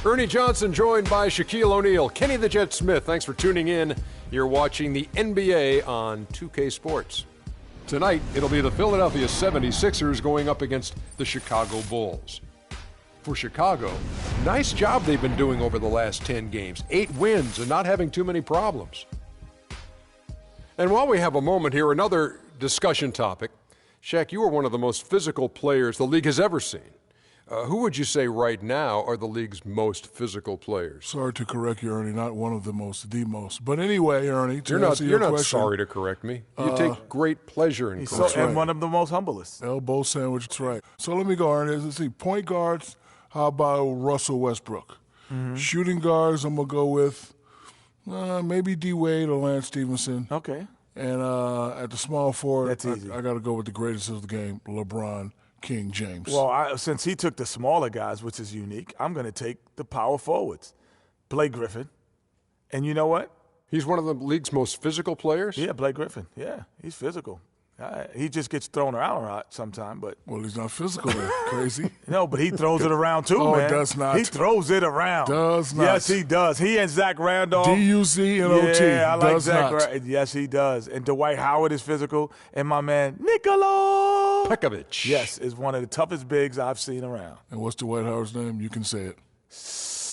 Ernie Johnson joined by Shaquille O'Neal. Kenny the Jet Smith, thanks for tuning in. You're watching the NBA on 2K Sports. Tonight, it'll be the Philadelphia 76ers going up against the Chicago Bulls. For Chicago, nice job they've been doing over the last 10 games. 8 wins and not having too many problems. And while we have a moment here, another discussion topic. Shaq, you are one of the most physical players the league has ever seen. Who would you say right now are the league's most physical players? Sorry to correct you, Ernie, not one of the most, the most. But anyway, Ernie, to you're answer your not question, sorry to correct me. You take great pleasure in correcting. And one of the most humblest. Elbow sandwich, that's right. So let me go, Ernie. Let's see, point guards, how about Russell Westbrook? Mm-hmm. Shooting guards, I'm going to go with maybe D. Wade or Lance Stevenson. Okay. And at the small forward, that's easy. I got to go with the greatest of the game, LeBron King James. Well, since he took the smaller guys, which is unique, I'm going to take the power forwards. Blake Griffin. And you know what? He's one of the league's most physical players? Yeah, Blake Griffin. Yeah, he's physical. He just gets thrown around a lot sometimes, but well, he's not physical. Crazy. No, but he throws it around too, man. Oh, does not. He throws it around. Does not. Yes, he does. He and Zach Randolph. D-U-Z-N-O-T. Yeah, I like does Zach. not. Yes, he does. And Dwight Howard is physical, and my man Nikola Pekovic. Yes, is one of the toughest bigs I've seen around. And what's Dwight Howard's name? You can say it.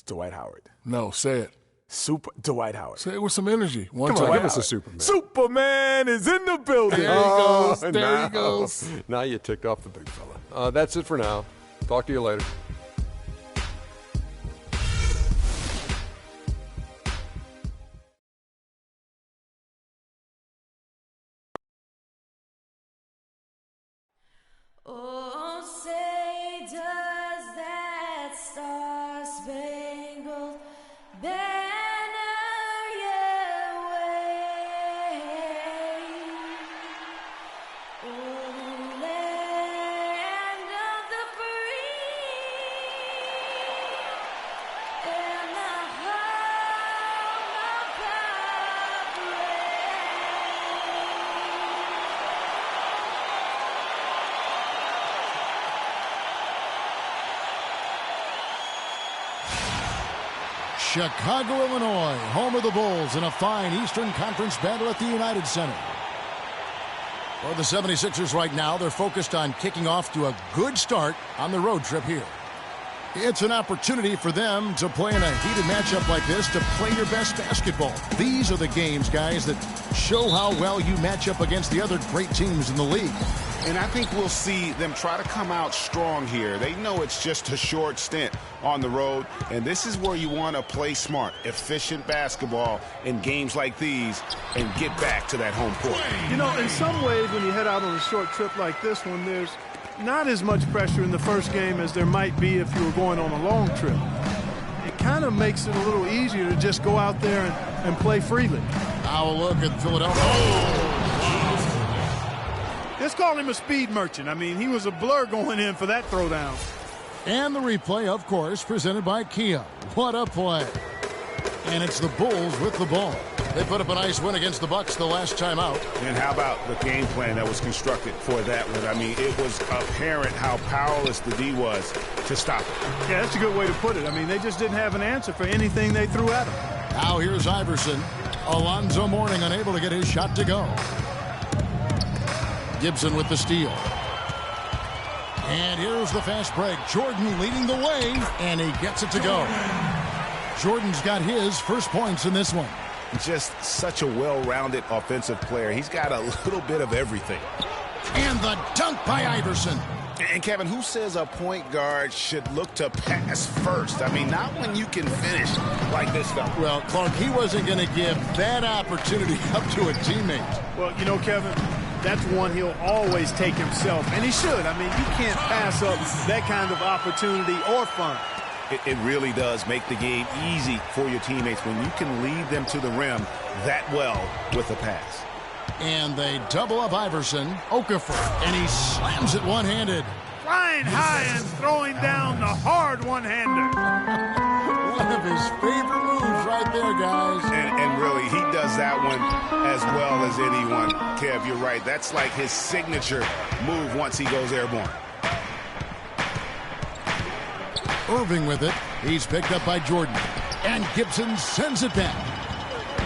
Dwight Howard. No, say it. Super Dwight Howard. Say it with some energy. Come on, give us a Superman. Superman is in the building. There he goes. There he goes. Now you ticked off the big fella. That's it for now. Talk to you later. Oh, say does that star-spangled banner yet wave o'er the land of the free and the home of God reign. Chicago, Illinois, home of the Bulls in a fine Eastern Conference battle at the United Center. For the 76ers right now, they're focused on kicking off to a good start on the road trip here. It's an opportunity for them to play in a heated matchup like this to play your best basketball. These are the games, guys, that show how well you match up against the other great teams in the league. And I think we'll see them try to come out strong here. They know it's just a short stint on the road, and this is where you want to play smart, efficient basketball in games like these and get back to that home court. You know, in some ways, when you head out on a short trip like this one, there's not as much pressure in the first game as there might be if you were going on a long trip. It kind of makes it a little easier to just go out there and play freely. Now a look at Philadelphia. Let's call him a speed merchant. I mean, he was a blur going in for that throwdown. And the replay, of course, presented by Kia. What a play. And it's the Bulls with the ball. They put up a nice win against the Bucks the last time out. And how about the game plan that was constructed for that one? I mean, it was apparent how powerless the D was to stop it. Yeah, that's a good way to put it. I mean, they just didn't have an answer for anything they threw at him. Now here's Iverson. Alonzo Mourning unable to get his shot to go. Gibson with the steal. And here's the fast break. Jordan leading the way, and he gets it to go. Jordan's got his first points in this one. Just such a well-rounded offensive player. He's got a little bit of everything. And the dunk by Iverson. And, Kevin, who says a point guard should look to pass first? I mean, not when you can finish like this fella. Well, Clark, he wasn't going to give that opportunity up to a teammate. Well, you know, Kevin, that's one he'll always take himself, and he should. I mean, you can't pass up that kind of opportunity or fun. It really does make the game easy for your teammates when you can lead them to the rim that well with a pass. And they double up Iverson. Okafor, and he slams it one-handed. Flying high and throwing down the hard one-hander. One of his favorite moves right there, guys. And really, he does that one as well as anyone. Kev, you're right. That's like his signature move once he goes airborne. Irving with it. He's picked up by Jordan. And Gibson sends it back.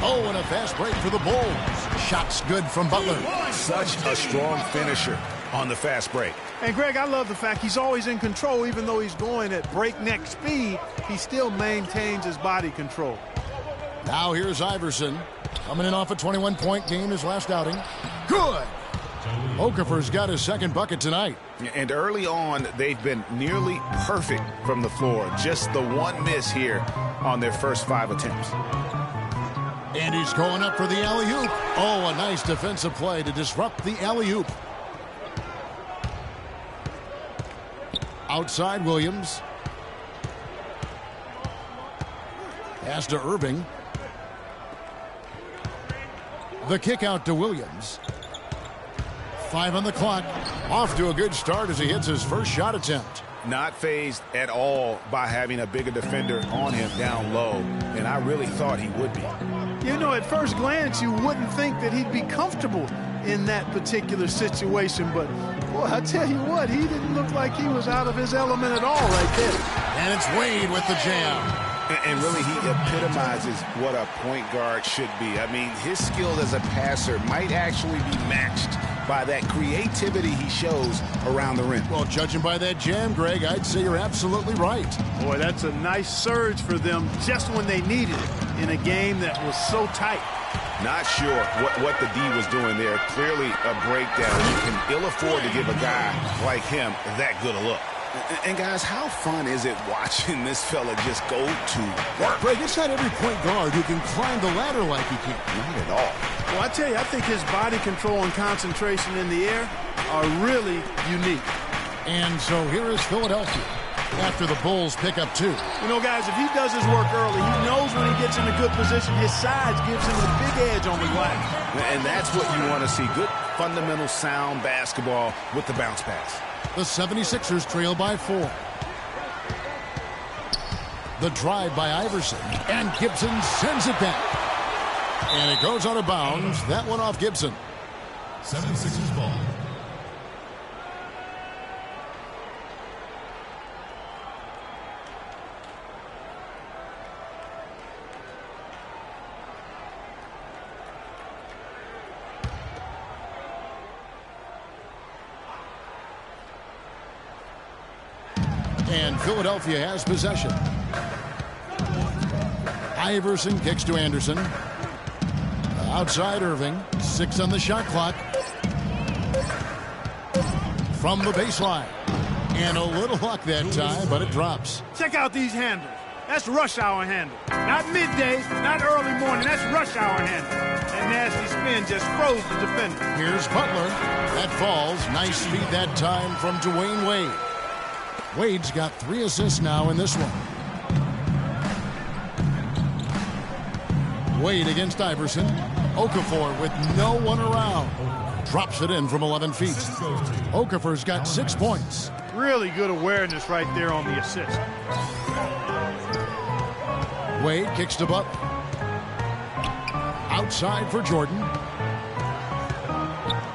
Oh, and a fast break for the Bulls. Shot's good from Butler. Such a strong finisher on the fast break. And, Greg, I love the fact he's always in control. Even though he's going at breakneck speed, he still maintains his body control. Now here's Iverson. Coming in off a 21-point game his last outing. Good! Okafor's got his second bucket tonight. And early on, they've been nearly perfect from the floor. Just the one miss here on their first 5 attempts. And he's going up for the alley-oop. Oh, a nice defensive play to disrupt the alley-oop. Outside Williams. Pass to Irving. The kick out to Williams. 5 on the clock. Off to a good start as he hits his first shot attempt. Not fazed at all by having a bigger defender on him down low, and I really thought he would be. You know, at first glance, you wouldn't think that he'd be comfortable in that particular situation, but, boy, I tell you what, he didn't look like he was out of his element at all right there. And it's Wade with the jam. And really, he epitomizes what a point guard should be. I mean, his skill as a passer might actually be matched by that creativity he shows around the rim. Well, judging by that jam, Greg, I'd say you're absolutely right. Boy, that's a nice surge for them just when they needed it in a game that was so tight. Not sure what the D was doing there. Clearly a breakdown. You can ill afford to give a guy like him that good a look. And guys, how fun is it watching this fella just go to work? Greg, it's not every point guard who can climb the ladder like he can. Not at all. Well, I tell you, I think his body control and concentration in the air are really unique. And so here is Philadelphia after the Bulls pick up 2. You know, guys, if he does his work early, he knows when he gets in a good position, his size gives him a big edge on the glass. And that's what you want to see. Good, fundamental, sound basketball with the bounce pass. The 76ers trail by 4. The drive by Iverson. And Gibson sends it back. And it goes out of bounds. That one off Gibson. 76ers ball. And Philadelphia has possession. Iverson kicks to Anderson. Outside Irving. 6 on the shot clock. From the baseline. And a little luck that time, but it drops. Check out these handles. That's rush hour handle. Not midday, not early morning. That's rush hour handle. That nasty spin just froze the defender. Here's Butler. That falls. Nice speed that time from Dwayne Wade. Wade's got 3 assists now in this one. Wade against Iverson. Okafor with no one around. Drops it in from 11 feet. Okafor's got 6 points. Really good awareness right there on the assist. Wade kicks to Butler. Outside for Jordan.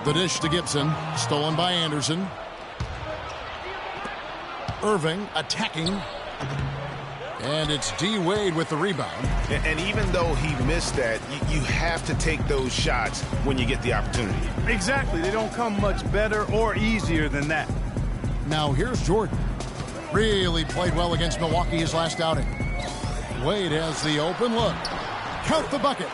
The dish to Gibson. Stolen by Anderson. Irving attacking. And it's D. Wade with the rebound. And even though he missed that, you have to take those shots when you get the opportunity. Exactly. They don't come much better or easier than that. Now here's Jordan. Really played well against Milwaukee his last outing. Wade has the open look. Count the bucket.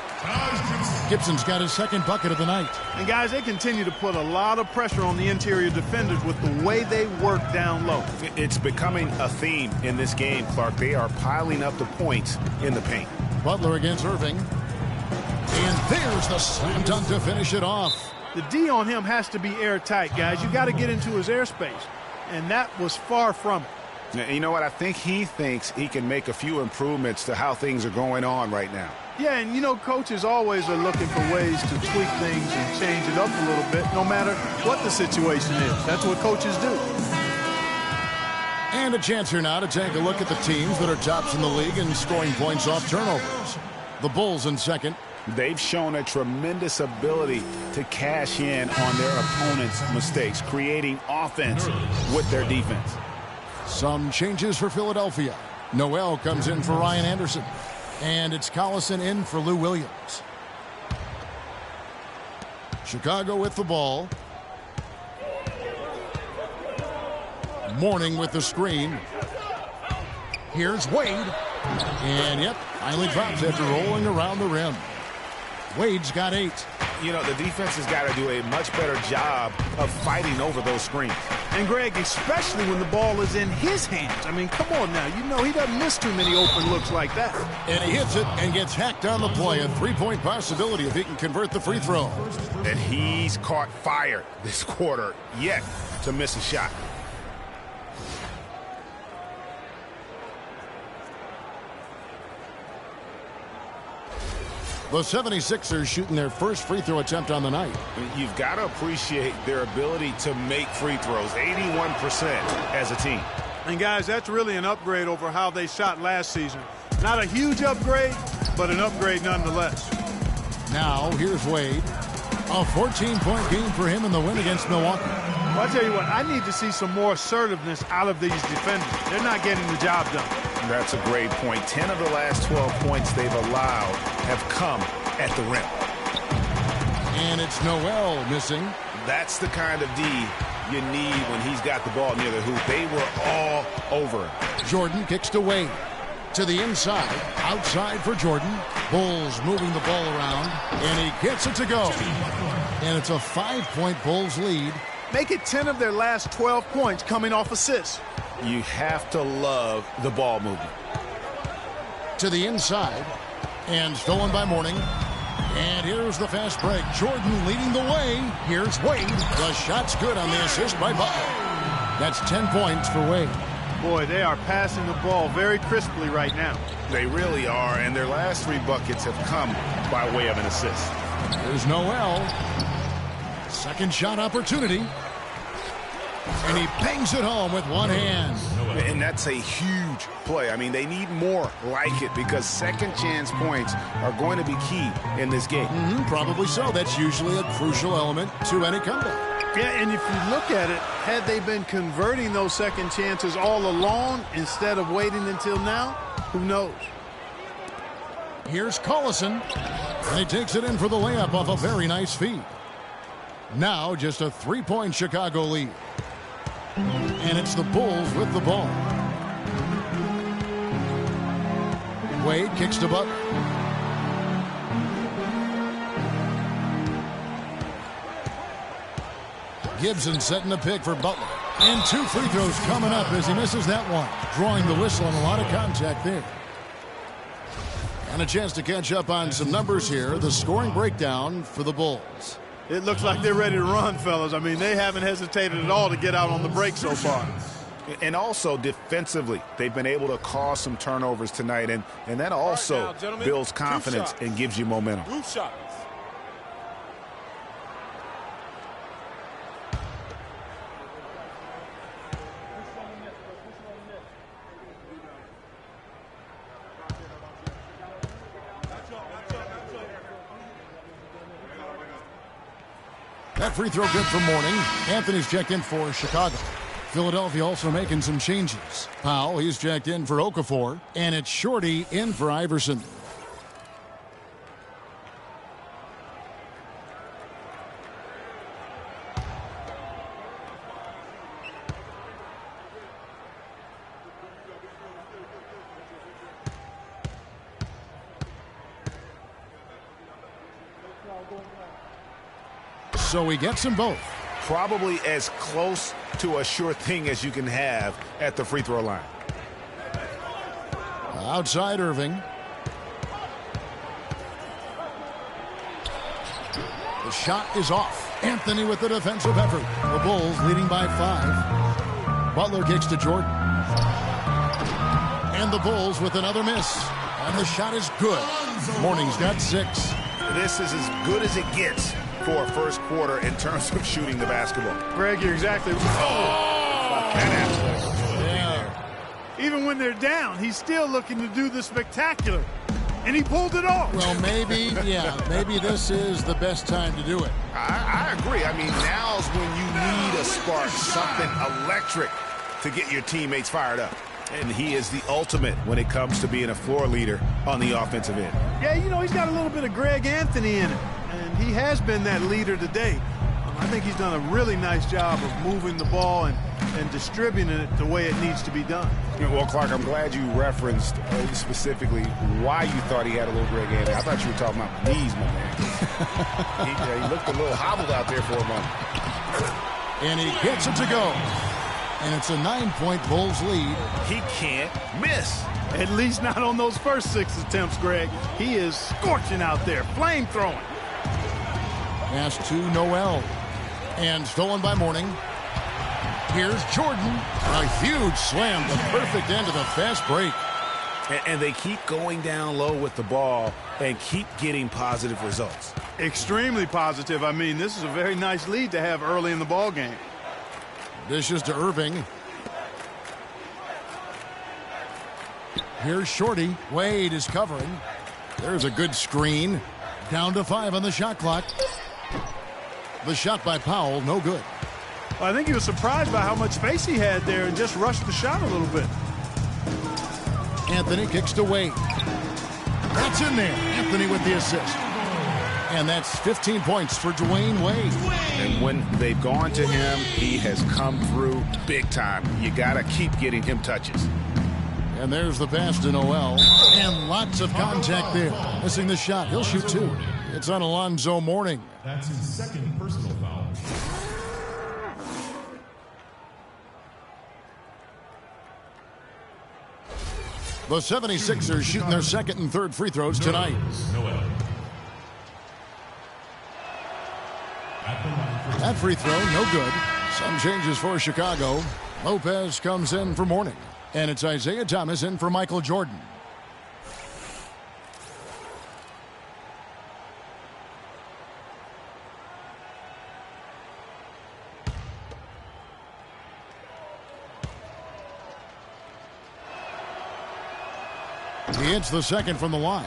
Gibson's got his second bucket of the night. And guys, they continue to put a lot of pressure on the interior defenders with the way they work down low. It's becoming a theme in this game, Clark. They are piling up the points in the paint. Butler against Irving. And there's the slam dunk to finish it off. The D on him has to be airtight, guys. You got to get into his airspace. And that was far from it. Now, you know what? I think he thinks he can make a few improvements to how things are going on right now. Yeah, and you know, coaches always are looking for ways to tweak things and change it up a little bit, no matter what the situation is. That's what coaches do. And a chance here now to take a look at the teams that are tops in the league in scoring points off turnovers. The Bulls in second. They've shown a tremendous ability to cash in on their opponent's mistakes, creating offense with their defense. Some changes for Philadelphia. Noel comes in for Ryan Anderson. And it's Collison in for Lou Williams. Chicago with the ball. Mourning with the screen. Here's Wade. And, yep, finally drops after rolling around the rim. Wade's got 8. You know, the defense has got to do a much better job of fighting over those screens. And, Greg, especially when the ball is in his hands. I mean, come on now. You know he doesn't miss too many open looks like that. And he hits it and gets hacked on the play. A 3-point possibility if he can convert the free throw. And he's caught fire this quarter, yet to miss a shot. The 76ers shooting their first free throw attempt on the night. You've got to appreciate their ability to make free throws, 81% as a team. And, guys, that's really an upgrade over how they shot last season. Not a huge upgrade, but an upgrade nonetheless. Now, here's Wade. A 14-point game for him in the win against Milwaukee. Well, I tell you what, I need to see some more assertiveness out of these defenders. They're not getting the job done. That's a great point. 10 of the last 12 points they've allowed have come at the rim. And it's Noel missing. That's the kind of D you need when he's got the ball near the hoop. They were all over him. Jordan kicks to Wade. To the inside. Outside for Jordan. Bulls moving the ball around. And he gets it to go. And it's a 5-point Bulls lead. Make it 10 of their last 12 points coming off assists. You have to love the ball movement. To the inside. And stolen by Mourning. And here's the fast break. Jordan leading the way. Here's Wade. The shot's good on the assist by Butler. That's 10 points for Wade. Boy, they are passing the ball very crisply right now. They really are, and their last 3 buckets have come by way of an assist. There's Noel. Second shot opportunity. And he bangs it home with one hand. And that's a huge play. I mean, they need more like it because second chance points are going to be key in this game. Probably so. That's usually a crucial element to any comeback. Yeah, and if you look at it, had they been converting those second chances all along instead of waiting until now, who knows? Here's Collison. And he takes it in for the layup off a very nice feed. Now just a 3-point Chicago lead. And it's the Bulls with the ball. Wade kicks to Butler. Gibson setting the pick for Butler. And 2 free throws coming up as he misses that one. Drawing the whistle and a lot of contact there. And a chance to catch up on some numbers here. The scoring breakdown for the Bulls. It looks like they're ready to run, fellas. I mean, they haven't hesitated at all to get out on the break so far. And also defensively, they've been able to cause some turnovers tonight, and that also builds confidence and gives you momentum. Group shots. That free throw good for Mourning. Anthony's checked in for Chicago. Philadelphia also making some changes. Powell, he's checked in for Okafor. And it's Shorty in for Iverson. So he gets them both. Probably as close to a sure thing as you can have at the free throw line. Outside Irving. The shot is off. Anthony with the defensive effort. The Bulls leading by 5. Butler kicks to Jordan. And the Bulls with another miss. And the shot is good. Mourning's got 6. This is as good as it gets for a first quarter in terms of shooting the basketball. Greg, you're exactly right. Yeah. Even when they're down, he's still looking to do the spectacular. And he pulled it off. Well, maybe this is the best time to do it. I agree. I mean, now's when you need a spark, something electric to get your teammates fired up. And he is the ultimate when it comes to being a floor leader on the offensive end. Yeah, you know, he's got a little bit of Greg Anthony in him, and he has been that leader today. I think he's done a really nice job of moving the ball and distributing it the way it needs to be done. Well, Clark, I'm glad you referenced specifically why you thought he had a little Greg Anthony. I thought you were talking about knees, my man. he looked a little hobbled out there for a moment. And he gets it to go. And it's a 9-point Bulls lead. He can't miss. At least not on those first 6 attempts, Greg. He is scorching out there, flame-throwing. Pass to Noel. And stolen by Mourning. Here's Jordan. A huge slam, the perfect end of the fast break. And they keep going down low with the ball and keep getting positive results. Extremely positive. I mean, this is a very nice lead to have early in the ball game. Dishes to Irving. Here's Shorty. Wade is covering. There's a good screen. Down to 5 on the shot clock. The shot by Powell, no good. I think he was surprised by how much space he had there and just rushed the shot a little bit. Anthony kicks to Wade. That's in there. Anthony with the assist. And that's 15 points for Dwayne Wade. And when they've gone to him, he has come through big time. You got to keep getting him touches. And there's the pass to Noel. And lots of contact there. Missing the shot. He'll shoot 2. It's on Alonzo Mourning. That's his second personal foul. The 76ers shooting their second and third free throws tonight. Noel. That free throw, no good. Some changes for Chicago. Lopez comes in for Mourning. And it's Isaiah Thomas in for Michael Jordan. He hits the second from the line.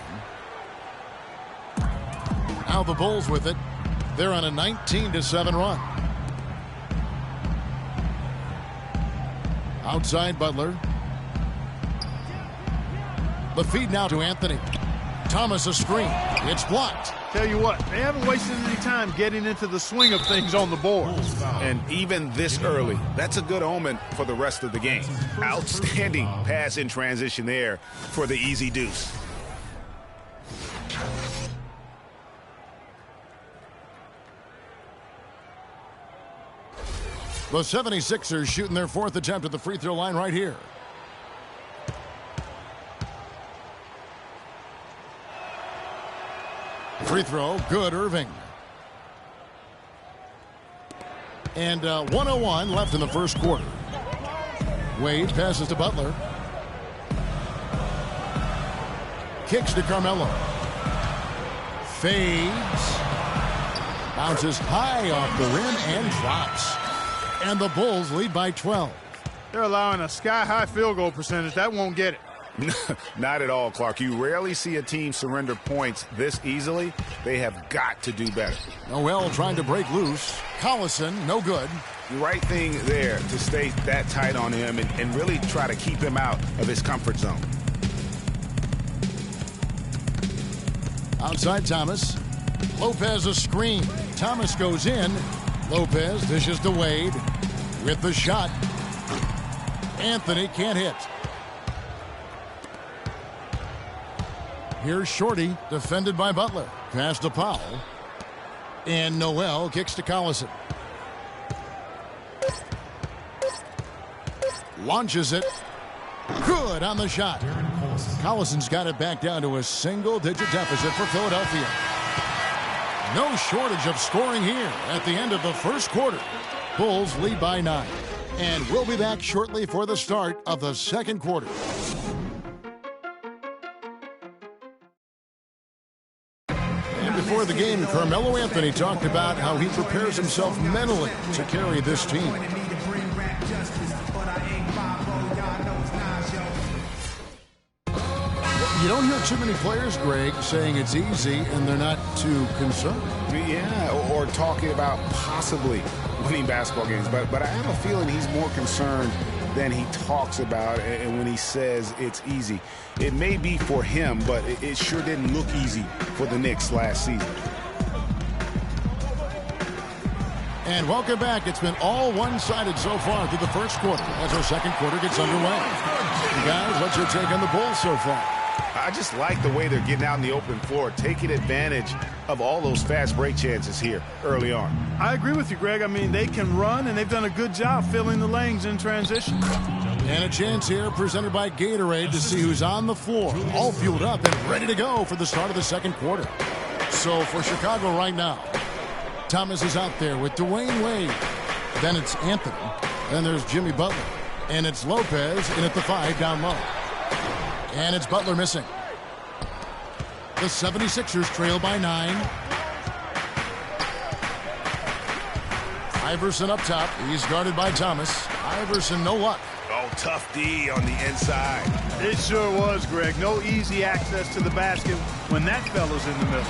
Now the Bulls with it. They're on a 19-7 run. Outside Butler. The feed now to Anthony. Thomas a screen. It's blocked. Tell you what, they haven't wasted any time getting into the swing of things on the board. And even this early, that's a good omen for the rest of the game. Outstanding pass in transition there for the easy deuce. The 76ers shooting their 4th attempt at the free throw line right here. Free throw, good, Irving. And 1:01 left in the first quarter. Wade passes to Butler. Kicks to Carmelo. Fades. Bounces high off the rim and drops. And the Bulls lead by 12. They're allowing a sky-high field goal percentage. That won't get it. Not at all, Clark. You rarely see a team surrender points this easily. They have got to do better. Noel trying to break loose. Collison, no good. The right thing there to stay that tight on him and really try to keep him out of his comfort zone. Outside Thomas. Lopez a screen. Thomas goes in. Lopez dishes to Wade with the shot. Anthony can't hit. Here's Shorty, defended by Butler. Pass to Powell. And Noel kicks to Collison. Launches it. Good on the shot. Collison's got it back down to a single-digit deficit for Philadelphia. No shortage of scoring here at the end of the first quarter. Bulls lead by 9. And we'll be back shortly for the start of the second quarter. And before the game, Carmelo Anthony talked about how he prepares himself mentally to carry this team. You don't hear too many players, Greg, saying it's easy and they're not too concerned. Yeah, or talking about possibly winning basketball games. But I have a feeling he's more concerned than he talks about and when he says it's easy. It may be for him, but it sure didn't look easy for the Knicks last season. And welcome back. It's been all one-sided so far through the first quarter as our second quarter gets underway. Guys, what's your take on the Bulls so far? I just like the way they're getting out in the open floor, taking advantage of all those fast break chances here early on. I agree with you, Greg. I mean, they can run, and they've done a good job filling the lanes in transition. And a chance here presented by Gatorade to see who's on the floor, all fueled up and ready to go for the start of the second quarter. So for Chicago right now, Thomas is out there with Dwayne Wade. Then it's Anthony. Then there's Jimmy Butler. And it's Lopez in at the 5 down low. And it's Butler missing. The 76ers trail by 9. Iverson up top. He's guarded by Thomas. Iverson, no luck. Oh, tough D on the inside. It sure was, Greg. No easy access to the basket when that fella's in the middle.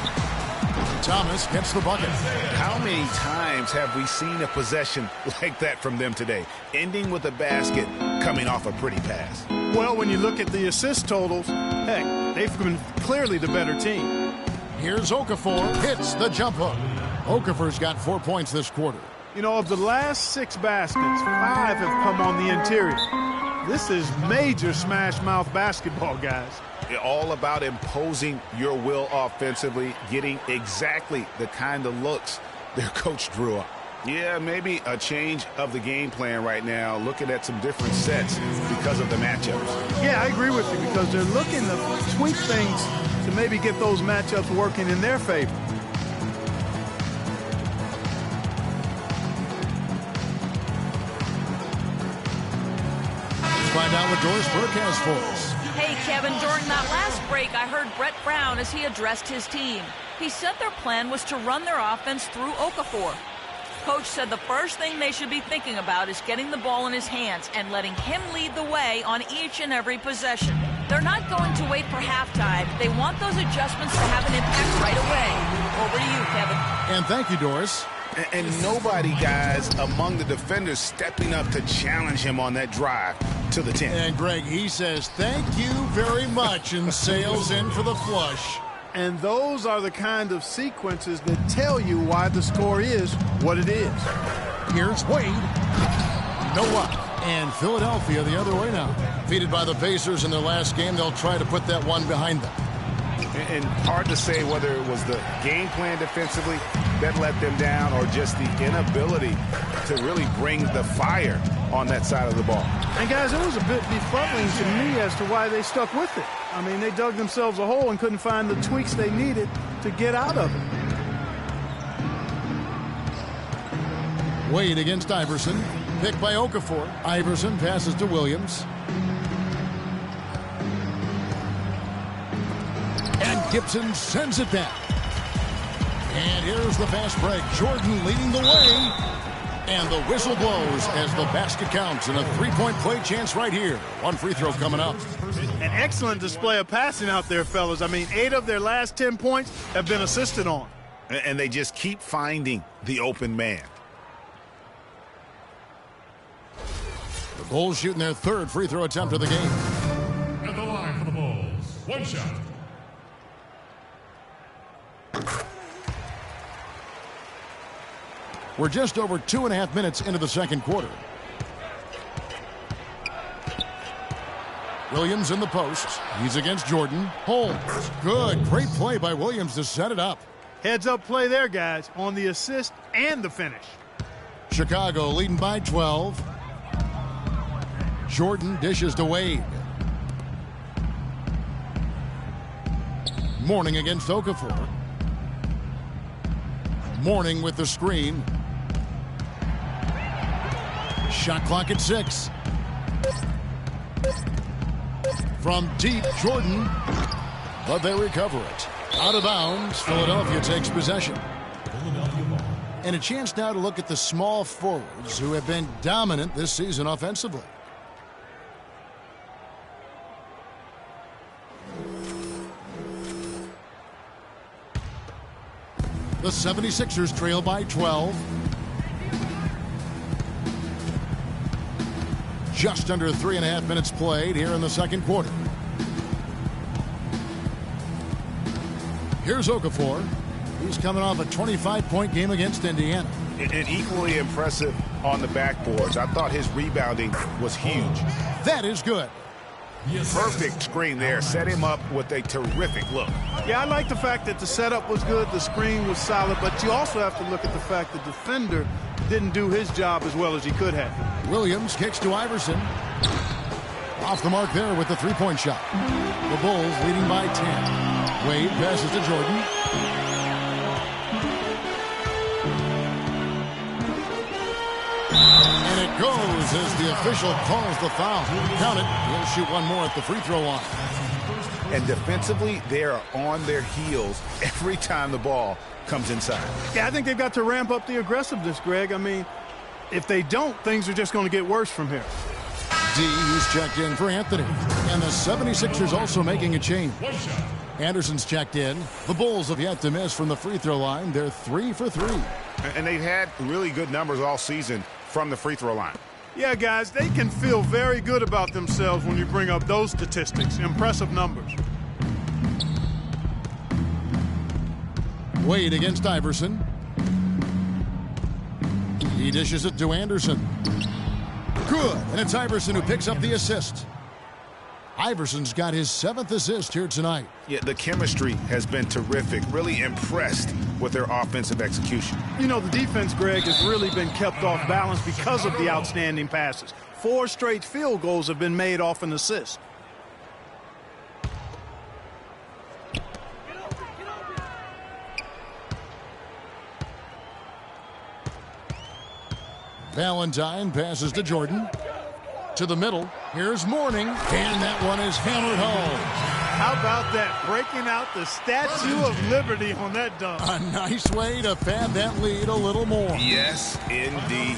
Thomas gets the bucket. How many times have we seen a possession like that from them today, ending with a basket coming off a pretty pass? Well, when you look at the assist totals, heck, they've been clearly the better team. Here's Okafor, hits the jump hook. Okafor's got 4 points this quarter. You know, of the last 6 baskets, 5 have come on the interior. This is major smash mouth basketball, guys. All about imposing your will offensively, getting exactly the kind of looks their coach drew up. Yeah, maybe a change of the game plan right now, looking at some different sets because of the matchups. Yeah, I agree with you because they're looking to tweak things to maybe get those matchups working in their favor. Let's find out what Doris Burke has for us. Hey, Kevin, during that last break, I heard Brett Brown as he addressed his team. He said their plan was to run their offense through Okafor. Coach said the first thing they should be thinking about is getting the ball in his hands and letting him lead the way on each and every possession. They're not going to wait for halftime. They want those adjustments to have an impact right away. Over to you, Kevin. And thank you, Doris. And nobody, guys, among the defenders stepping up to challenge him on that drive to the 10. And Greg, he says thank you very much and sails in for the flush. And those are the kind of sequences that tell you why the score is what it is. Here's Wade. No luck. And Philadelphia the other way now. Defeated by the Pacers in their last game, they'll try to put that one behind them. And hard to say whether it was the game plan defensively that let them down or just the inability to really bring the fire on that side of the ball. And, guys, it was a bit befuddling to me as to why they stuck with it. I mean, they dug themselves a hole and couldn't find the tweaks they needed to get out of it. Wade against Iverson. Picked by Okafor. Iverson passes to Williams. And Gibson sends it back. And here's the fast break. Jordan leading the way. And the whistle blows as the basket counts. And a three-point play chance right here. One free throw coming up. An excellent display of passing out there, fellas. I mean, 8 of their last 10 points have been assisted on. And they just keep finding the open man. The Bulls shooting their 3rd free throw attempt of the game. At the line for the Bulls. One shot. We're just over 2.5 minutes into the second quarter. Williams in the post. He's against Jordan. Holmes. Good. Great play by Williams to set it up. Heads-up play there, guys, on the assist and the finish. Chicago leading by 12. Jordan dishes to Wade. Mourning against Okafor. Mourning with the screen. Shot clock at 6. From deep, Jordan. But they recover it. Out of bounds, Philadelphia takes possession. And a chance now to look at the small forwards who have been dominant this season offensively. The 76ers trail by 12. Just under 3.5 minutes played here in the second quarter. Here's Okafor. He's coming off a 25-point game against Indiana. And equally impressive on the backboards. I thought his rebounding was huge. That is good. Perfect screen there. Set him up with a terrific look. Yeah, I like the fact that the setup was good, the screen was solid, but you also have to look at the fact the defender didn't do his job as well as he could have. Williams kicks to Iverson. Off the mark there with the three-point shot. The Bulls leading by 10. Wade passes to Jordan. And it goes as the official calls the foul. Count it. He'll shoot one more at the free throw line. And defensively, they are on their heels every time the ball comes inside. Yeah, I think they've got to ramp up the aggressiveness, Greg. I mean, if they don't, things are just going to get worse from here. D, who's checked in for Anthony. And the 76ers also making a change. Anderson's checked in. The Bulls have yet to miss from the free throw line. They're 3 for 3. And they've had really good numbers all season from the free throw line. Yeah, guys, they can feel very good about themselves when you bring up those statistics. Impressive numbers. Wade against Iverson. He dishes it to Anderson. Good, and it's Iverson who picks up the assist. Iverson's got his 7th assist here tonight. Yeah, the chemistry has been terrific. Really impressed with their offensive execution. You know, the defense, Greg, has really been kept off balance because of the outstanding passes. 4 straight field goals have been made off an assist. Valentine passes to Jordan. To the middle. Here's Mourning. And that one is hammered home. How about that? Breaking out the Statue of Liberty on that dunk. A nice way to pad that lead a little more. Yes, indeed.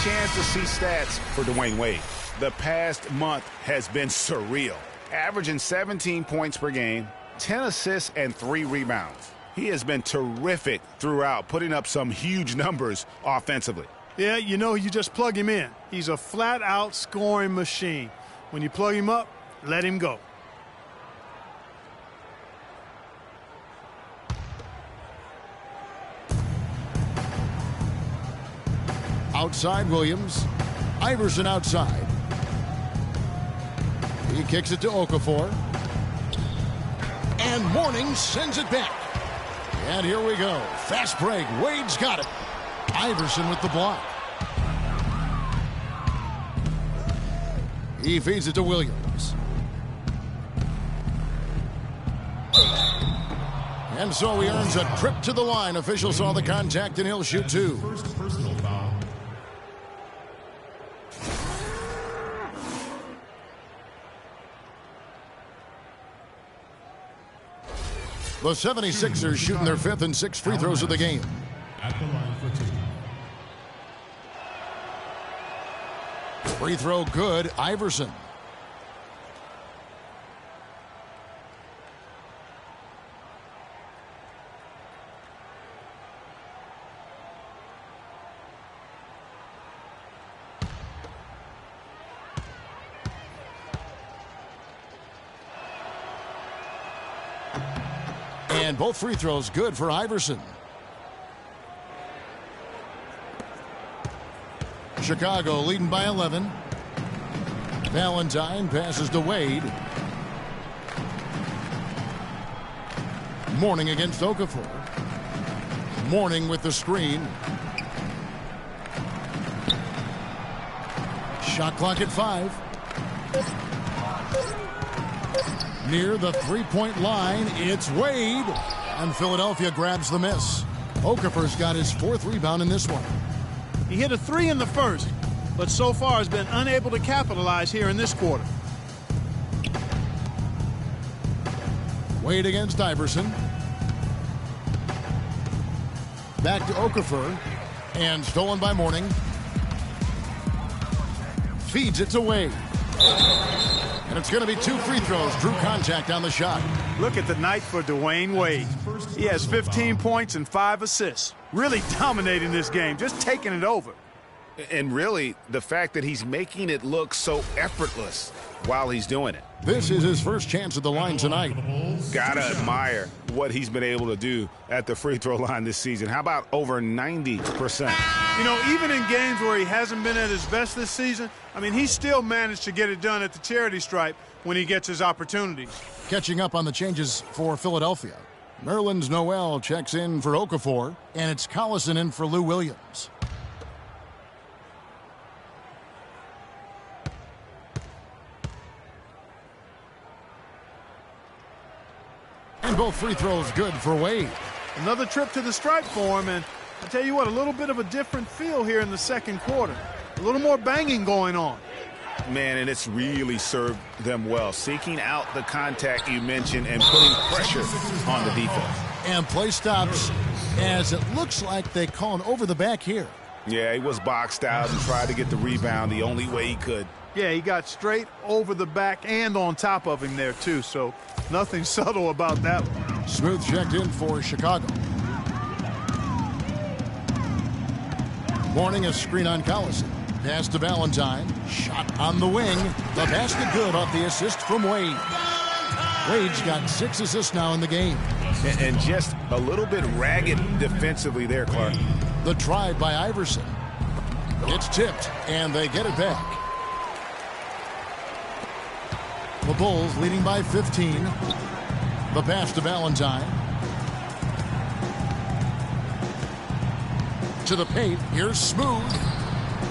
Chance to see stats for Dwayne Wade. The past month has been surreal. Averaging 17 points per game, 10 assists, and 3 rebounds. He has been terrific throughout, putting up some huge numbers offensively. Yeah, you know, you just plug him in. He's a flat-out scoring machine. When you plug him up, let him go. Outside Williams. Iverson outside. He kicks it to Okafor. And Mourning sends it back. And here we go. Fast break. Wade's got it. Iverson with the block. He feeds it to Williams. And so he earns a trip to the line. Officials saw the contact and he'll shoot 2. First personal foul. The 76ers shooting their 5th and 6th free throws of the game. At the line for 2. Free throw good, Iverson. And both free throws good for Iverson. Chicago leading by 11. Valentine passes to Wade. Mourning against Okafor. Mourning with the screen. Shot clock at 5. Near the three-point line, it's Wade. And Philadelphia grabs the miss. Okafor's got his 4th rebound in this one. He hit a 3 in the first, but so far has been unable to capitalize here in this quarter. Wade against Iverson. Back to Okafor. And stolen by Mourning. Feeds it to Wade. And it's going to be 2 free throws. Drew contact on the shot. Look at the night for Dwayne Wade. He has 15 points and 5 assists. Really dominating this game, just taking it over. And really, the fact that he's making it look so effortless while he's doing it. This is his first chance at the line tonight. Gotta admire what he's been able to do at the free throw line this season. How about over 90%? You know, even in games where he hasn't been at his best this season, I mean, he's still managed to get it done at the charity stripe when he gets his opportunities. Catching up on the changes for Philadelphia. Nerlens Noel checks in for Okafor, and it's Collison in for Lou Williams. And both free throws good for Wade. Another trip to the stripe for him, and I tell you what, a little bit of a different feel here in the second quarter. A little more banging going on. Man, and it's really served them well. Seeking out the contact you mentioned and putting pressure on the defense. And play stops as it looks like they call an over the back here. Yeah, he was boxed out and tried to get the rebound the only way he could. Yeah, he got straight over the back and on top of him there, too, so nothing subtle about that one. Smooth checked in for Chicago. Mourning a screen on Collison. Pass to Valentine. Shot on the wing. The basket good off the assist from Wade. Wade's got 6 assists now in the game. And just a little bit ragged defensively there, Clark. The drive by Iverson. It's tipped, and they get it back. The Bulls leading by 15. The pass to Valentine. To the paint. Here's Smooth.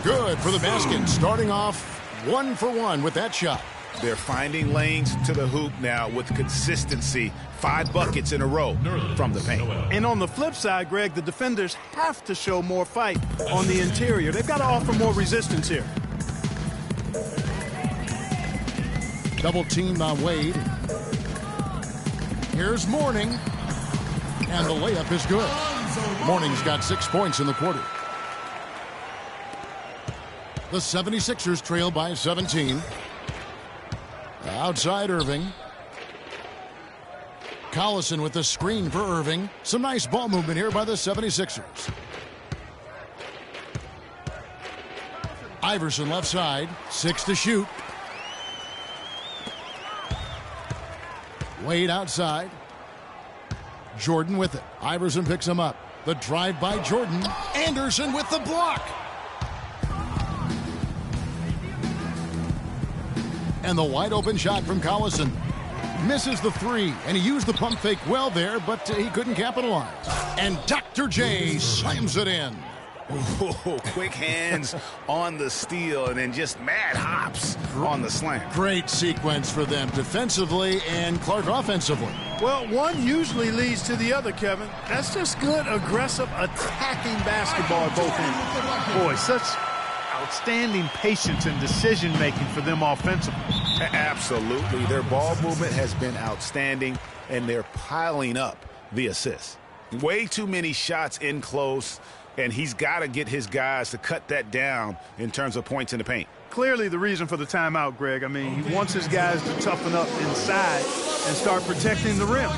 Good for the basket. Starting off 1 for 1 with that shot. They're finding lanes to the hoop now with consistency. 5 buckets in a row from the paint. And on the flip side, Greg, the defenders have to show more fight on the interior. They've got to offer more resistance here. Double teamed on Wade. Here's Mourning. And the layup is good. Mourning's got 6 points in the quarter. The 76ers trail by 17. Outside Irving. Collison with the screen for Irving. Some nice ball movement here by the 76ers. Iverson left side. 6 to shoot. Wade outside. Jordan with it. Iverson picks him up. The drive by Jordan. Anderson with the block. And the wide open shot from Collison. Misses the 3, and he used the pump fake well there, but he couldn't capitalize. And Dr. J slams it in. Oh, quick hands on the steal and then just mad hops on the slam. Great sequence for them defensively and Clark offensively. Well, one usually leads to the other, Kevin. That's just good, aggressive, attacking basketball at both ends. Boy, such outstanding patience and decision-making for them offensively. Absolutely. Their ball movement has been outstanding, and they're piling up the assists. Way too many shots in close, and he's got to get his guys to cut that down in terms of points in the paint. Clearly the reason for the timeout, Greg. I mean, he wants his guys to toughen up inside and start protecting the rim.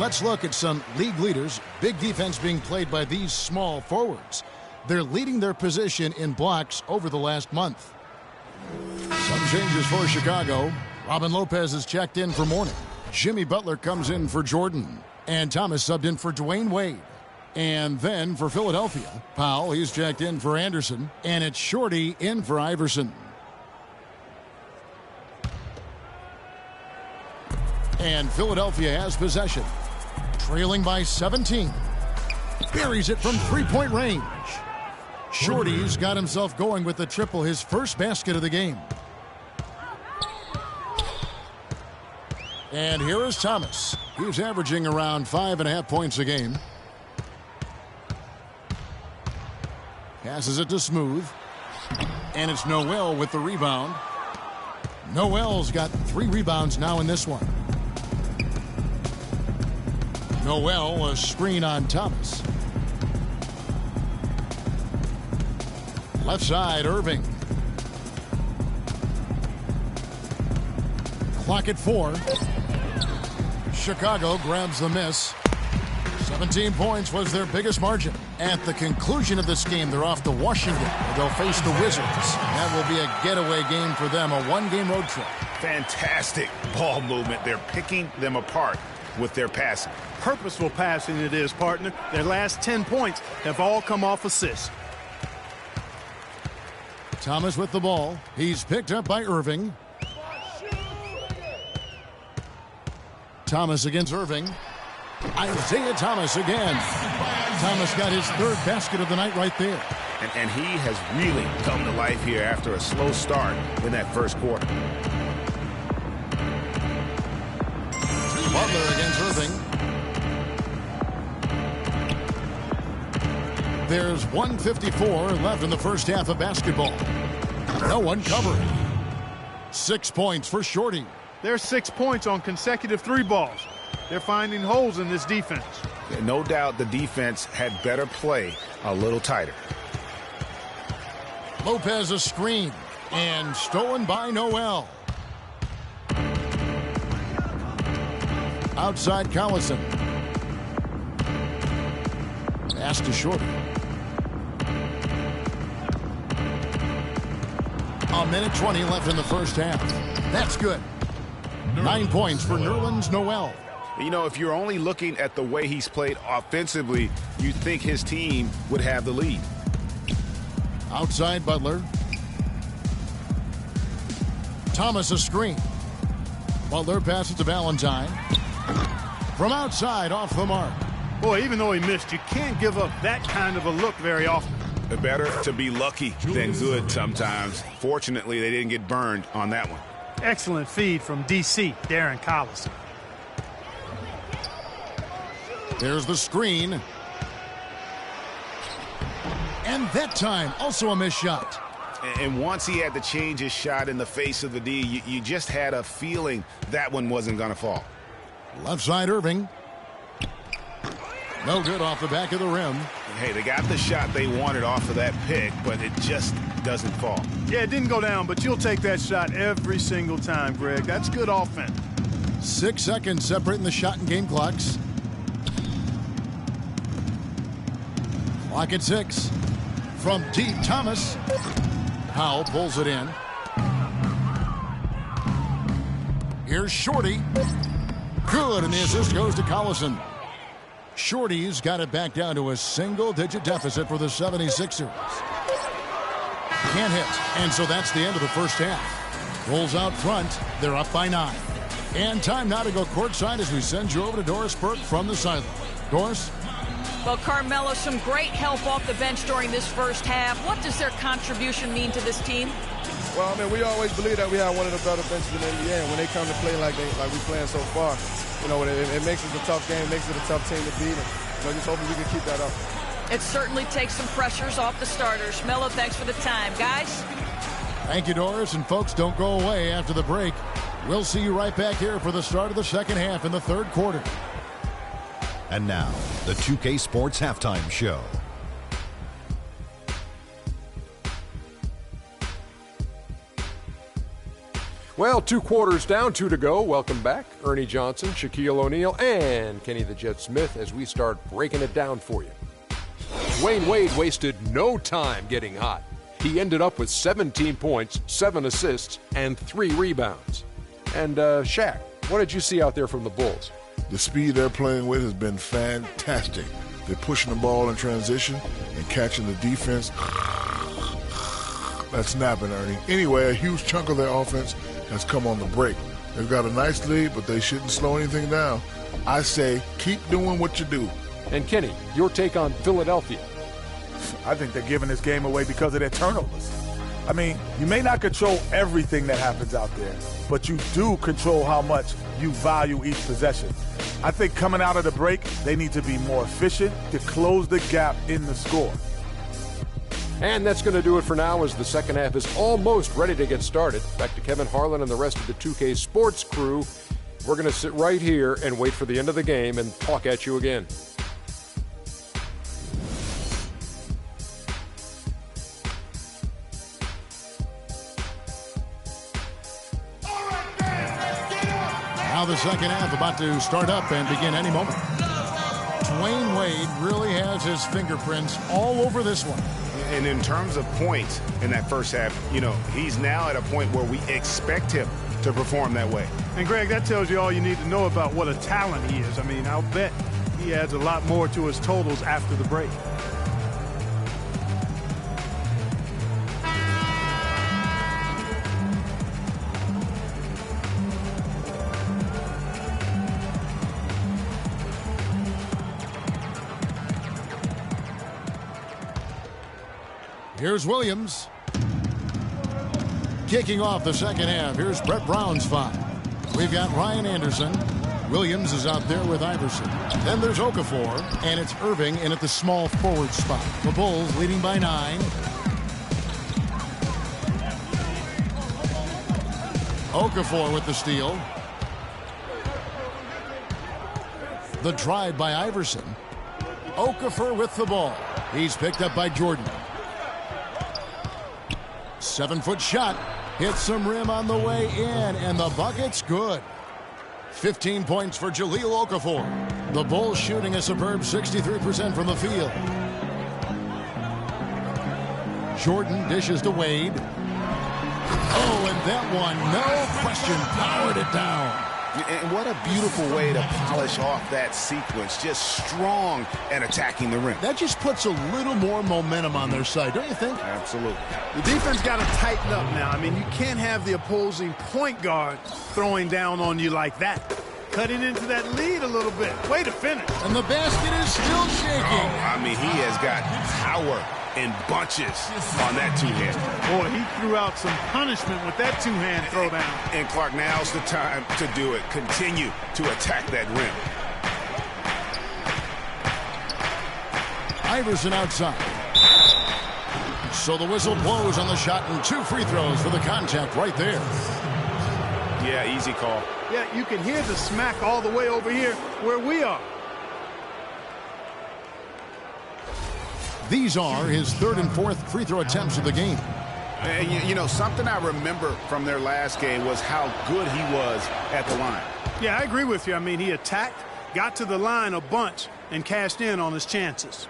Let's look at some league leaders. Big defense being played by these small forwards. They're leading their position in blocks over the last month. Some changes for Chicago. Robin Lopez is checked in for Mourning. Jimmy Butler comes in for Jordan. And Thomas subbed in for Dwayne Wade. And then for Philadelphia, Powell, he's checked in for Anderson. And it's Shorty in for Iverson. And Philadelphia has possession. Trailing by 17. Buries it from three-point range. Shorty's got himself going with the triple, his first basket of the game. And here is Thomas. He's averaging around 5.5 points a game. Passes it to Smooth. And it's Noel with the rebound. Noel's got 3 rebounds now in this one. Noel, a screen on Thomas. Left side, Irving. Clock at 4. Chicago grabs the miss. 17 points was their biggest margin. At the conclusion of this game, they're off to Washington, where they'll face the Wizards. That will be a getaway game for them, a one-game road trip. Fantastic ball movement. They're picking them apart with their passing. Purposeful passing it is, partner. Their last 10 points have all come off assists. Thomas with the ball. He's picked up by Irving. Thomas against Irving. Isaiah Thomas again. Thomas got his 3rd basket of the night right there. And he has really come to life here after a slow start in that first quarter. Butler against Irving. There's 1:54 left in the first half of basketball. No one covering. 6 points for Shorty. There's 6 points on consecutive 3 balls. They're finding holes in this defense. No doubt the defense had better play a little tighter. Lopez a screen. And stolen by Noel. Outside Collison. Pass to Shorty. A minute 20 left in the first half. That's good. 9 points for Nerlens Noel. You know, if you're only looking at the way he's played offensively, you'd think his team would have the lead. Outside Butler. Thomas a screen. Butler passes to Valentine. From outside, off the mark. Boy, even though he missed, you can't give up that kind of a look very often. Better to be lucky than good sometimes. Fortunately, they didn't get burned on that one. Excellent feed from D.C., Darren Collison. There's the screen. And that time, also a missed shot. And once he had to change his shot in the face of the D, you just had a feeling that one wasn't going to fall. Left side, Irving. No good off the back of the rim. Hey, they got the shot they wanted off of that pick, but it just doesn't fall. Yeah, it didn't go down, but you'll take that shot every single time, Greg. That's good offense. 6 seconds separating the shot and game clocks. Clock at 6. From deep, Thomas. Powell pulls it in. Here's Shorty. Good, and the assist goes to Collison. Shorty's got it back down to a single-digit deficit for the 76ers. Can't hit, and so that's the end of the first half. Rolls out front. They're up by 9. And time now to go courtside as we send you over to Doris Burke from the sideline. Doris? Well, Carmelo, some great help off the bench during this first half. What does their contribution mean to this team? Well, I mean, we always believe that we have one of the better benches in the NBA, and when they come to play like we playing so far, you know, it makes it a tough game, makes it a tough team to beat, and you know, just hoping we can keep that up. It certainly takes some pressures off the starters. Melo, thanks for the time. Guys? Thank you, Doris, and folks, don't go away after the break. We'll see you right back here for the start of the second half in the third quarter. And now, the 2K Sports Halftime Show. Well, 2 quarters down, 2 to go. Welcome back, Ernie Johnson, Shaquille O'Neal, and Kenny the Jet Smith as we start breaking it down for you. Dwayne Wade wasted no time getting hot. He ended up with 17 points, 7 assists, and 3 rebounds. And Shaq, what did you see out there from the Bulls? The speed they're playing with has been fantastic. They're pushing the ball in transition and catching the defense. That's snapping, Ernie. Anyway, a huge chunk of their offense has come on the break. They've got a nice lead, but they shouldn't slow anything down. I say keep doing what you do. And Kenny, your take on Philadelphia? I think they're giving this game away because of their turnovers. I mean, you may not control everything that happens out there, but you do control how much you value each possession. I think coming out of the break, they need to be more efficient to close the gap in the score. And that's going to do it for now as the second half is almost ready to get started. Back to Kevin Harlan and the rest of the 2K Sports crew. We're going to sit right here and wait for the end of the game and talk at you again. Now the second half about to start up and begin any moment. Dwayne Wade really has his fingerprints all over this one. And in terms of points in that first half, he's now at a point where we expect him to perform that way. And, Greg, that tells you all you need to know about what a talent he is. I mean, I'll bet he adds a lot more to his totals after the break. Here's Williams. Kicking off the second half, here's Brett Brown's five. We've got Ryan Anderson. Williams is out there with Iverson. Then there's Okafor, and it's Irving in at the small forward spot. The Bulls leading by 9. Okafor with the steal. The drive by Iverson. Okafor with the ball. He's picked up by Jordan. 7-foot shot. Hits some rim on the way in, and the bucket's good. 15 points for Jahlil Okafor. The Bulls shooting a superb 63% from the field. Jordan dishes to Wade. Oh, and that one, no question, powered it down. And what a beautiful way to polish off that sequence. Just strong and attacking the rim. That just puts a little more momentum on their side, don't you think? Absolutely. The defense got to tighten up now. I mean, you can't have the opposing point guard throwing down on you like that. Cutting into that lead a little bit. Way to finish. And the basket is still shaking. Oh, I mean, he has got power in bunches on that two-hand. Boy, he threw out some punishment with that two-hand throwdown. And Clark, now's the time to do it. Continue to attack that rim. Iverson outside. So the whistle blows on the shot, and 2 free throws for the contact right there. Yeah, easy call. Yeah, you can hear the smack all the way over here where we are. These are his 3rd and 4th free throw attempts of the game. And something I remember from their last game was how good he was at the line. Yeah, I agree with you. I mean, he attacked, got to the line a bunch, and cashed in on his chances.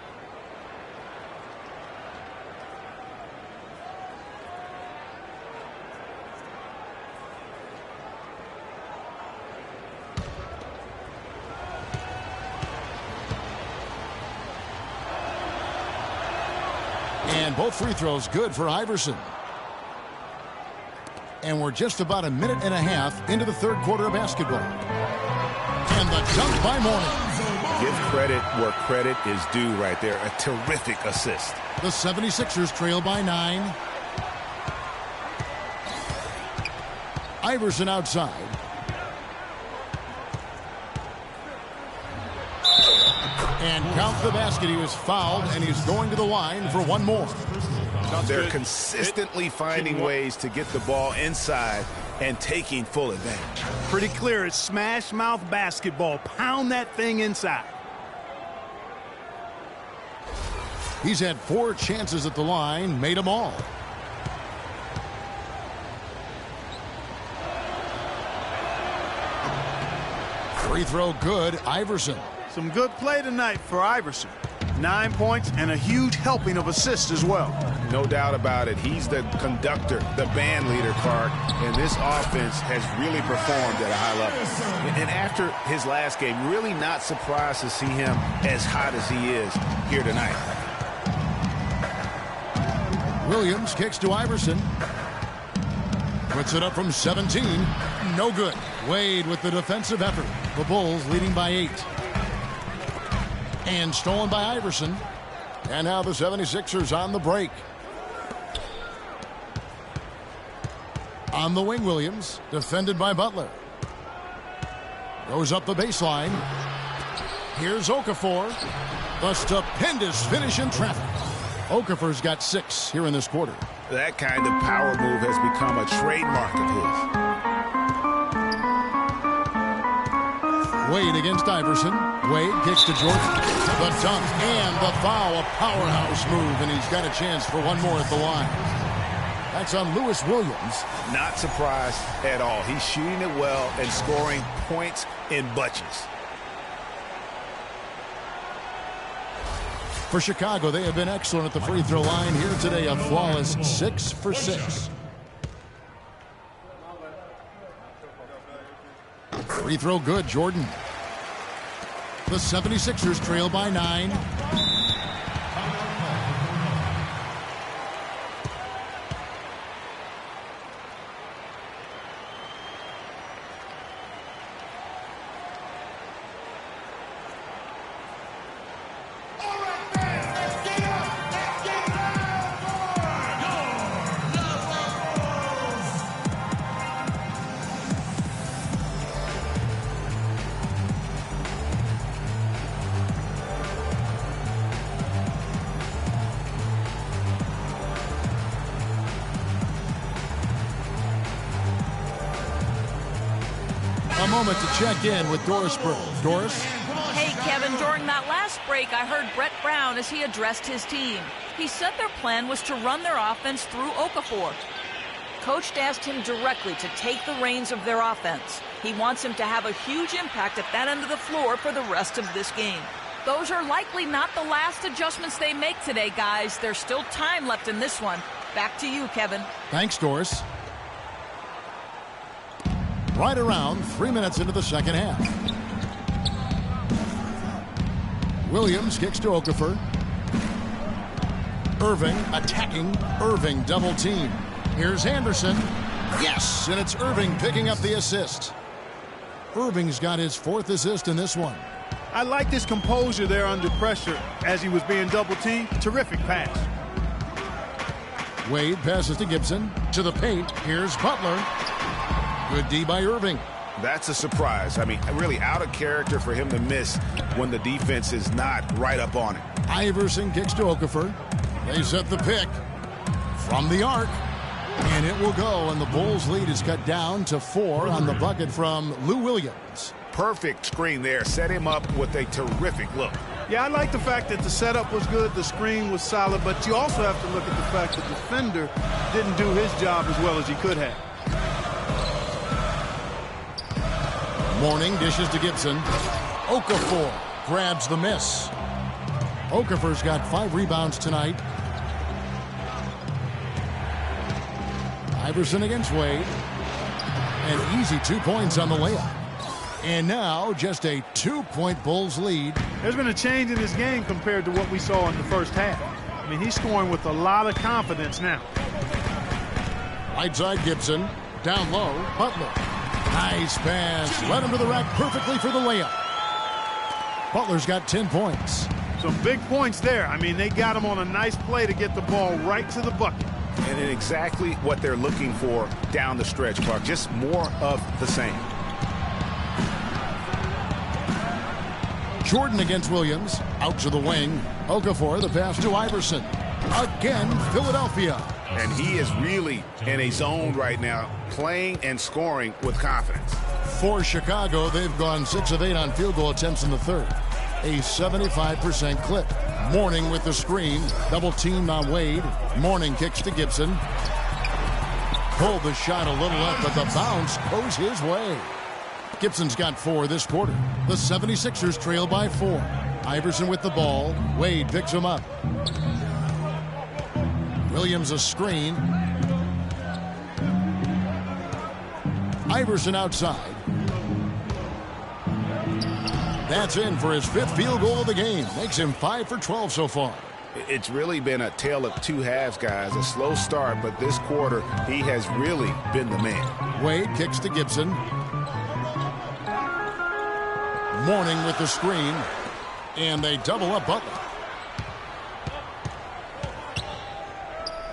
And both free throws good for Iverson. And we're just about a minute and a half into the 3rd quarter of basketball. And the dunk by Mourning. Give credit where credit is due right there. A terrific assist. The 76ers trail by 9. Iverson outside. And count the basket. He was fouled, and he's going to the line for one more. They're consistently finding ways to get the ball inside and taking full advantage. Pretty clear. It's smash mouth basketball. Pound that thing inside. He's had 4 chances at the line, made them all. Free throw good, Iverson. Some good play tonight for Iverson. 9 points and a huge helping of assists as well. No doubt about it. He's the conductor, the band leader, Clark, and this offense has really performed at a high level. And after his last game, really not surprised to see him as hot as he is here tonight. Williams kicks to Iverson. Puts it up from 17. No good. Wade with the defensive effort. The Bulls leading by 8. And stolen by Iverson. And now the 76ers on the break. On the wing, Williams. Defended by Butler. Goes up the baseline. Here's Okafor. The stupendous finish in traffic. Okafor's got 6 here in this quarter. That kind of power move has become a trademark of his. Wade against Iverson. Wade kicks to Jordan. The dunk and the foul. A powerhouse move, and he's got a chance for one more at the line. That's on Lewis Williams. Not surprised at all. He's shooting it well and scoring points in bunches. For Chicago, they have been excellent at the free throw line here today. A flawless 6 for 6. Free throw good, Jordan. The 76ers trail by 9. A moment to check in with Doris Burke. Doris? Hey, Kevin, during that last break, I heard Brett Brown as he addressed his team. He said their plan was to run their offense through Okafor. Coach asked him directly to take the reins of their offense. He wants him to have a huge impact at that end of the floor for the rest of this game. Those are likely not the last adjustments they make today, guys. There's still time left in this one. Back to you, Kevin. Thanks, Doris. Right around 3 minutes into the second half. Williams kicks to Okafor. Irving attacking. Irving double team. Here's Anderson. Yes, and it's Irving picking up the assist. Irving's got his 4th assist in this one. I liked his composure there under pressure as he was being double teamed. Terrific pass. Wade passes to Gibson. To the paint. Here's Butler. Good D by Irving. That's a surprise. I mean, really out of character for him to miss when the defense is not right up on it. Iverson kicks to Okafor. They set the pick from the arc. And it will go, and the Bulls' lead is cut down to 4 on the bucket from Lou Williams. Perfect screen there. Set him up with a terrific look. Yeah, I like the fact that the setup was good, the screen was solid, but you also have to look at the fact that the defender didn't do his job as well as he could have. Mourning dishes to Gibson. Okafor grabs the miss. Okafor's got 5 rebounds tonight. Iverson against Wade. An easy 2 points on the layup. And now just a 2-point Bulls lead. There's been a change in his game compared to what we saw in the first half. I mean, he's scoring with a lot of confidence now. Right side Gibson. Down low, Butler. Nice pass. Led him to the rack perfectly for the layup. Butler's got 10 points. Some big points there. I mean, they got him on a nice play to get the ball right to the bucket. And exactly what they're looking for down the stretch, Clark. Just more of the same. Jordan against Williams. Out to the wing. Okafor, the pass to Iverson. Again, Philadelphia. And he is really in a zone right now, playing and scoring with confidence. For Chicago, they've gone 6 of 8 on field goal attempts in the third. A 75% clip. Mourning with the screen. Double teamed on Wade. Mourning kicks to Gibson. Pulled the shot a little up, but the bounce goes his way. Gibson's got 4 this quarter. The 76ers trail by 4. Iverson with the ball. Wade picks him up. Williams a screen. Iverson outside. That's in for his 5th field goal of the game. Makes him 5 for 12 so far. It's really been a tale of 2 halves, guys. A slow start, but this quarter, he has really been the man. Wade kicks to Gibson. Mourning with the screen. And they double up Butler.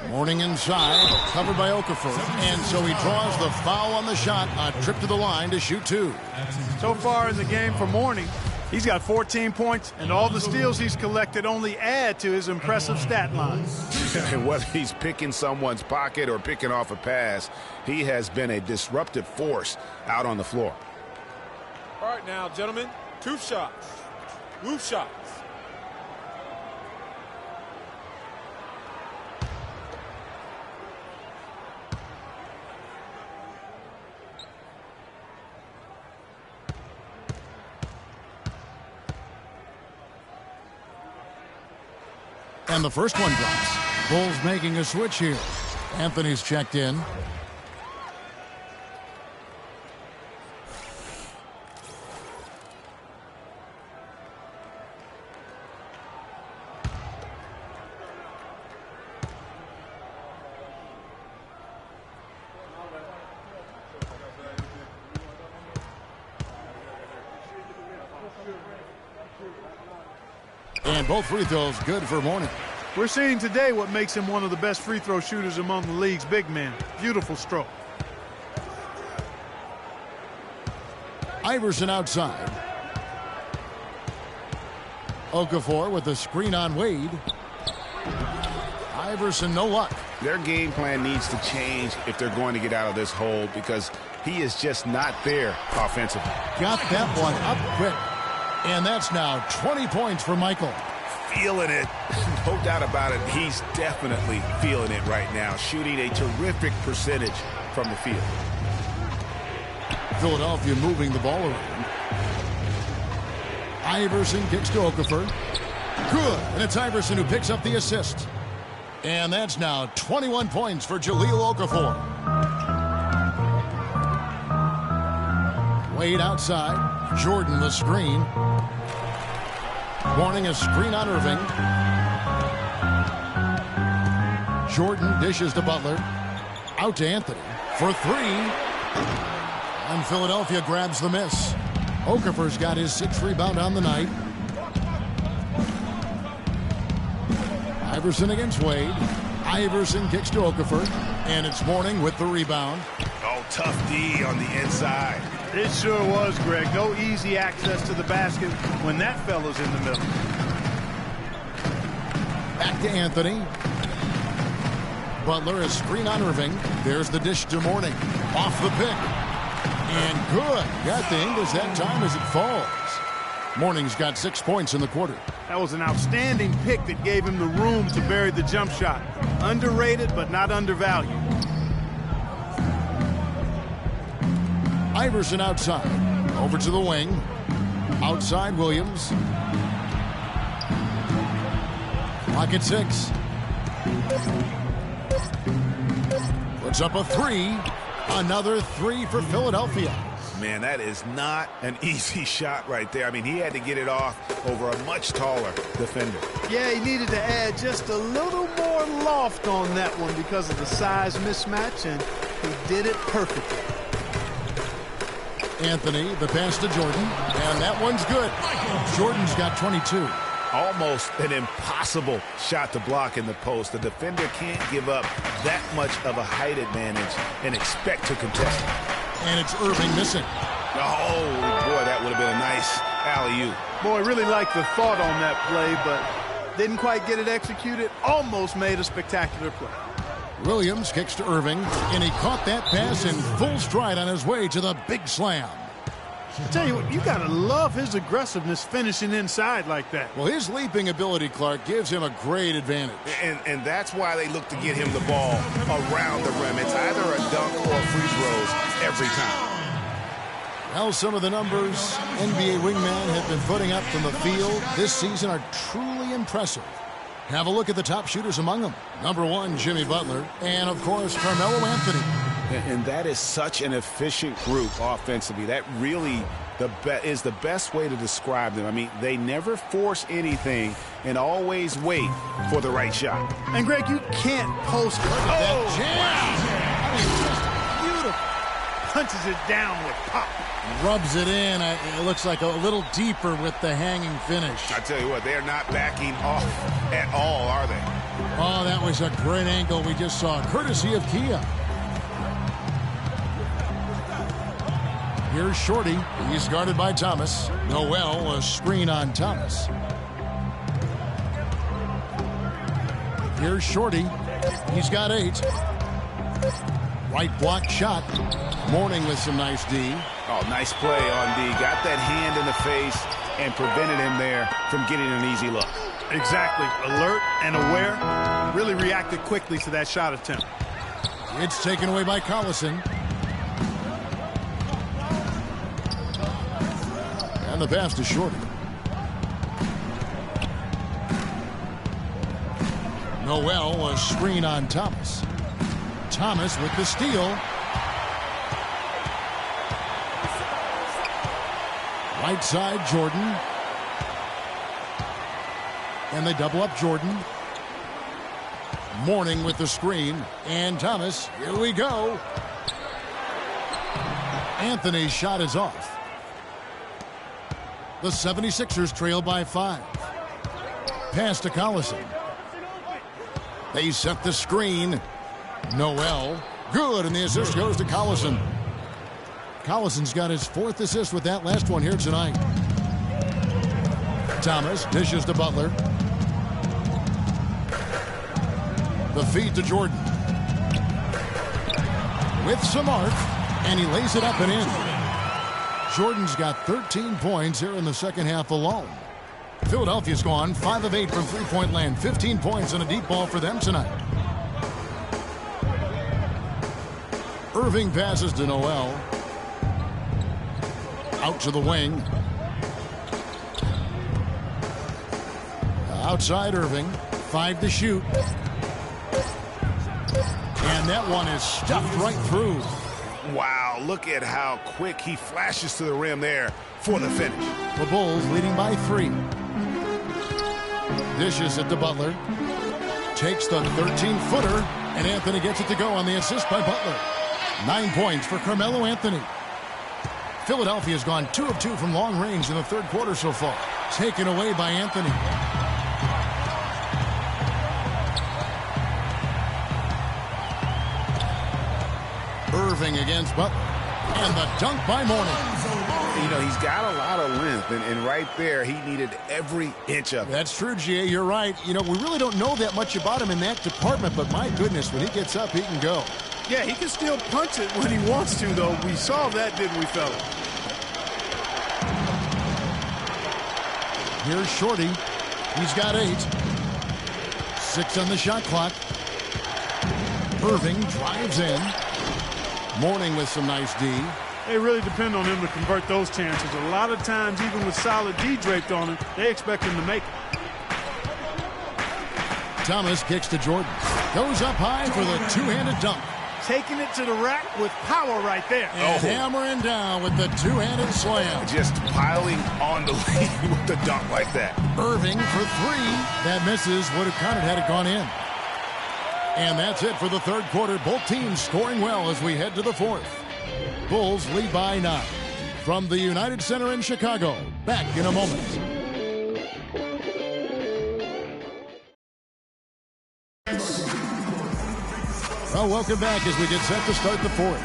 Mourning inside, covered by Okafor. And so he draws the foul on the shot. A trip to the line to shoot 2. So far in the game for Mourning, he's got 14 points, and all the steals he's collected only add to his impressive stat line. And whether he's picking someone's pocket or picking off a pass, he has been a disruptive force out on the floor. All right now, gentlemen, 2 shots. Roof shots. And the first one drops. Bulls making a switch here. Anthony's checked in. And both free throws good for Mourning. We're seeing today what makes him one of the best free throw shooters among the league's big men. Beautiful stroke. Iverson outside. Okafor with the screen on Wade. Iverson, no luck. Their game plan needs to change if they're going to get out of this hole because he is just not there offensively. Got that one up quick. And that's now 20 points for Michael. Feeling it. No doubt about it. He's definitely feeling it right now. Shooting a terrific percentage from the field. Philadelphia moving the ball around. Iverson kicks to Okafor. Good. And it's Iverson who picks up the assist. And that's now 21 points for Jahlil Okafor. Wade outside. Jordan the screen. Warning a screen on Irving. Jordan dishes to Butler. Out to Anthony for 3. And Philadelphia grabs the miss. Okafor's got his 6th rebound on the night. Iverson against Wade. Iverson kicks to Okafor. And it's Mourning with the rebound. Oh, tough D on the inside. It sure was, Greg. No easy access to the basket when that fella's in the middle. Back to Anthony. Butler, a screen on Irving. There's the dish to Mourning. Off the pick. And good. Got the Ingles that time as it falls. Mourning's got 6 points in the quarter. That was an outstanding pick that gave him the room to bury the jump shot. Underrated, but not undervalued. Iverson outside. Over to the wing. Outside Williams. Clock at 6. Puts up a 3. Another 3 for Philadelphia. Man, that is not an easy shot right there. I mean, he had to get it off over a much taller defender. Yeah, he needed to add just a little more loft on that one because of the size mismatch, and he did it perfectly. Anthony, the pass to Jordan, and that one's good. Jordan's got 22. Almost an impossible shot to block in the post. The defender can't give up that much of a height advantage and expect to contest it. And it's Irving missing. Oh, boy, that would have been a nice alley-oop. Boy, really liked the thought on that play, but didn't quite get it executed. Almost made a spectacular play. Williams kicks to Irving, and he caught that pass in full stride on his way to the big slam. I tell you what, you got to love his aggressiveness finishing inside like that. Well, his leaping ability, Clark, gives him a great advantage. And that's why they look to get him the ball around the rim. It's either a dunk or free throws every time. Well, some of the numbers NBA wingmen have been putting up from the field this season are truly impressive. Have a look at the top shooters among them. Number 1, Jimmy Butler, and of course, Carmelo Anthony. And that is such an efficient group offensively. That really is the best way to describe them. I mean, they never force anything and always wait for the right shot. And Greg, you can't post. Look at that jam. Wow. I mean, just beautiful. Punches it down with pop. Rubs it in. It looks like a little deeper with the hanging finish. I tell you what, they're not backing off at all, are they? Oh, that was a great angle we just saw, courtesy of Kia. Here's Shorty. He's guarded by Thomas. Noel, a screen on Thomas. Here's Shorty. He's got 8. Right block shot. Mourning with some nice D. Oh, nice play on D. Got that hand in the face and prevented him there from getting an easy look. Exactly. Alert and aware. Really reacted quickly to that shot attempt. It's taken away by Collison. And the pass to Shorty. Noel, a screen on Thomas. Thomas with the steal. Right side, Jordan. And they double up Jordan. Mourning with the screen. And Thomas, here we go. Anthony's shot is off. The 76ers trail by 5. Pass to Collison. They set the screen. Noel. Good, and the assist goes to Collison. Collison's got his 4th assist with that last one here tonight. Thomas dishes to Butler. The feed to Jordan. With some arc, and he lays it up and in. Jordan's got 13 points here in the second half alone. Philadelphia's gone 5 of 8 from three-point land. 15 points and a deep ball for them tonight. Irving passes to Noel. Out to the wing. Outside Irving. 5 to shoot. And that one is stuffed right through. Wow, look at how quick he flashes to the rim there for the finish. The Bulls leading by 3. Dishes it to Butler. Takes the 13-footer, and Anthony gets it to go on the assist by Butler. 9 points for Carmelo Anthony. Philadelphia's gone 2 of 2 from long range in the third quarter so far. Taken away by Anthony. Irving against Butler. And the dunk by Mourning. You know, he's got a lot of length, and right there, he needed every inch of it. That's true, G.A. You're right. You know, we really don't know that much about him in that department, but my goodness, when he gets up, he can go. Yeah, he can still punch it when he wants to, though. We saw that, didn't we, fella? Here's Shorty. He's got 8. 6 on the shot clock. Irving drives in. Mourning with some nice D. They really depend on him to convert those chances. A lot of times, even with solid D draped on him, they expect him to make it. Thomas kicks to Jordan. Goes up high for the two-handed dunk. Taking it to the rack with power right there. And hammering down with the two-handed slam. Just piling on the lead with the dunk like that. Irving for 3. That misses. Would have counted had it gone in. And that's it for the third quarter. Both teams scoring well as we head to the fourth. Bulls lead by 9. From the United Center in Chicago. Back in a moment. Well, welcome back as we get set to start the fourth.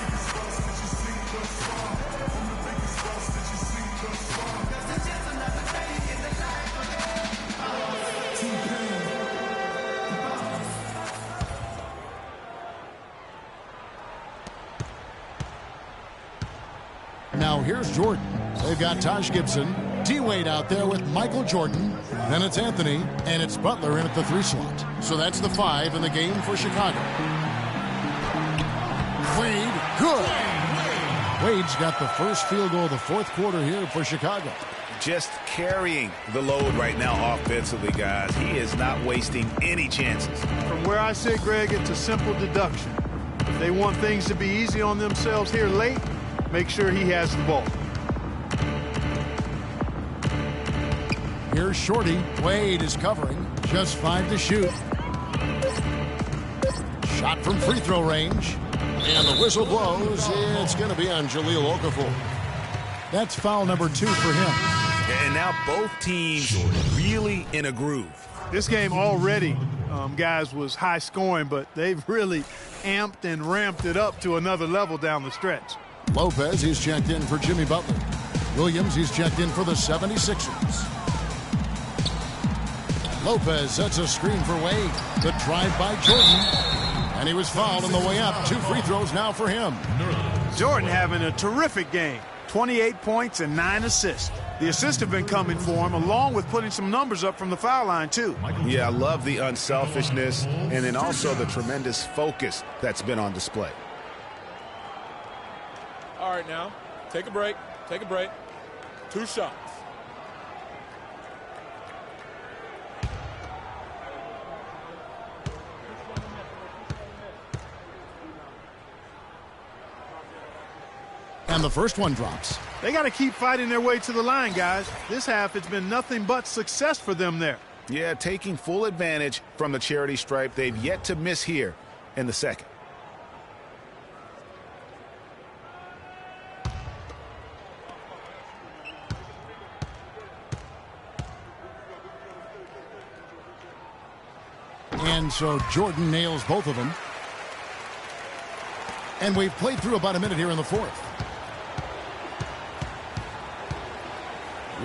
Now here's Jordan. They've got Taj Gibson, D-Wade out there with Michael Jordan. Then it's Anthony, and it's Butler in at the 3 slot. So that's the 5 in the game for Chicago. Wade, good. Wade's got the first field goal of the fourth quarter here for Chicago. Just carrying the load right now offensively, guys. He is not wasting any chances. From where I sit, Greg, it's a simple deduction. If they want things to be easy on themselves here late, make sure he has the ball. Here's Shorty. Wade is covering. Just 5 to shoot. Shot from free throw range. And the whistle blows. It's going to be on Jahlil Okafor. That's foul number 2 for him. And now both teams really in a groove. This game already, guys, was high scoring, but they've really amped and ramped it up to another level down the stretch. Lopez, he's checked in for Jimmy Butler. Williams, he's checked in for the 76ers. Lopez sets a screen for Wade. The drive by Jordan. And he was fouled on the way up. 2 free throws now for him. Jordan having a terrific game. 28 points and 9 assists. The assists have been coming for him, along with putting some numbers up from the foul line, too. Yeah, I love the unselfishness and then also the tremendous focus that's been on display. All right, now, take a break. Take a break. 2 shots. And the first one drops. They got to keep fighting their way to the line, guys. This half, it's been nothing but success for them there. Yeah, taking full advantage from the charity stripe. They've yet to miss here in the second. And so Jordan nails both of them. And we've played through about a minute here in the fourth.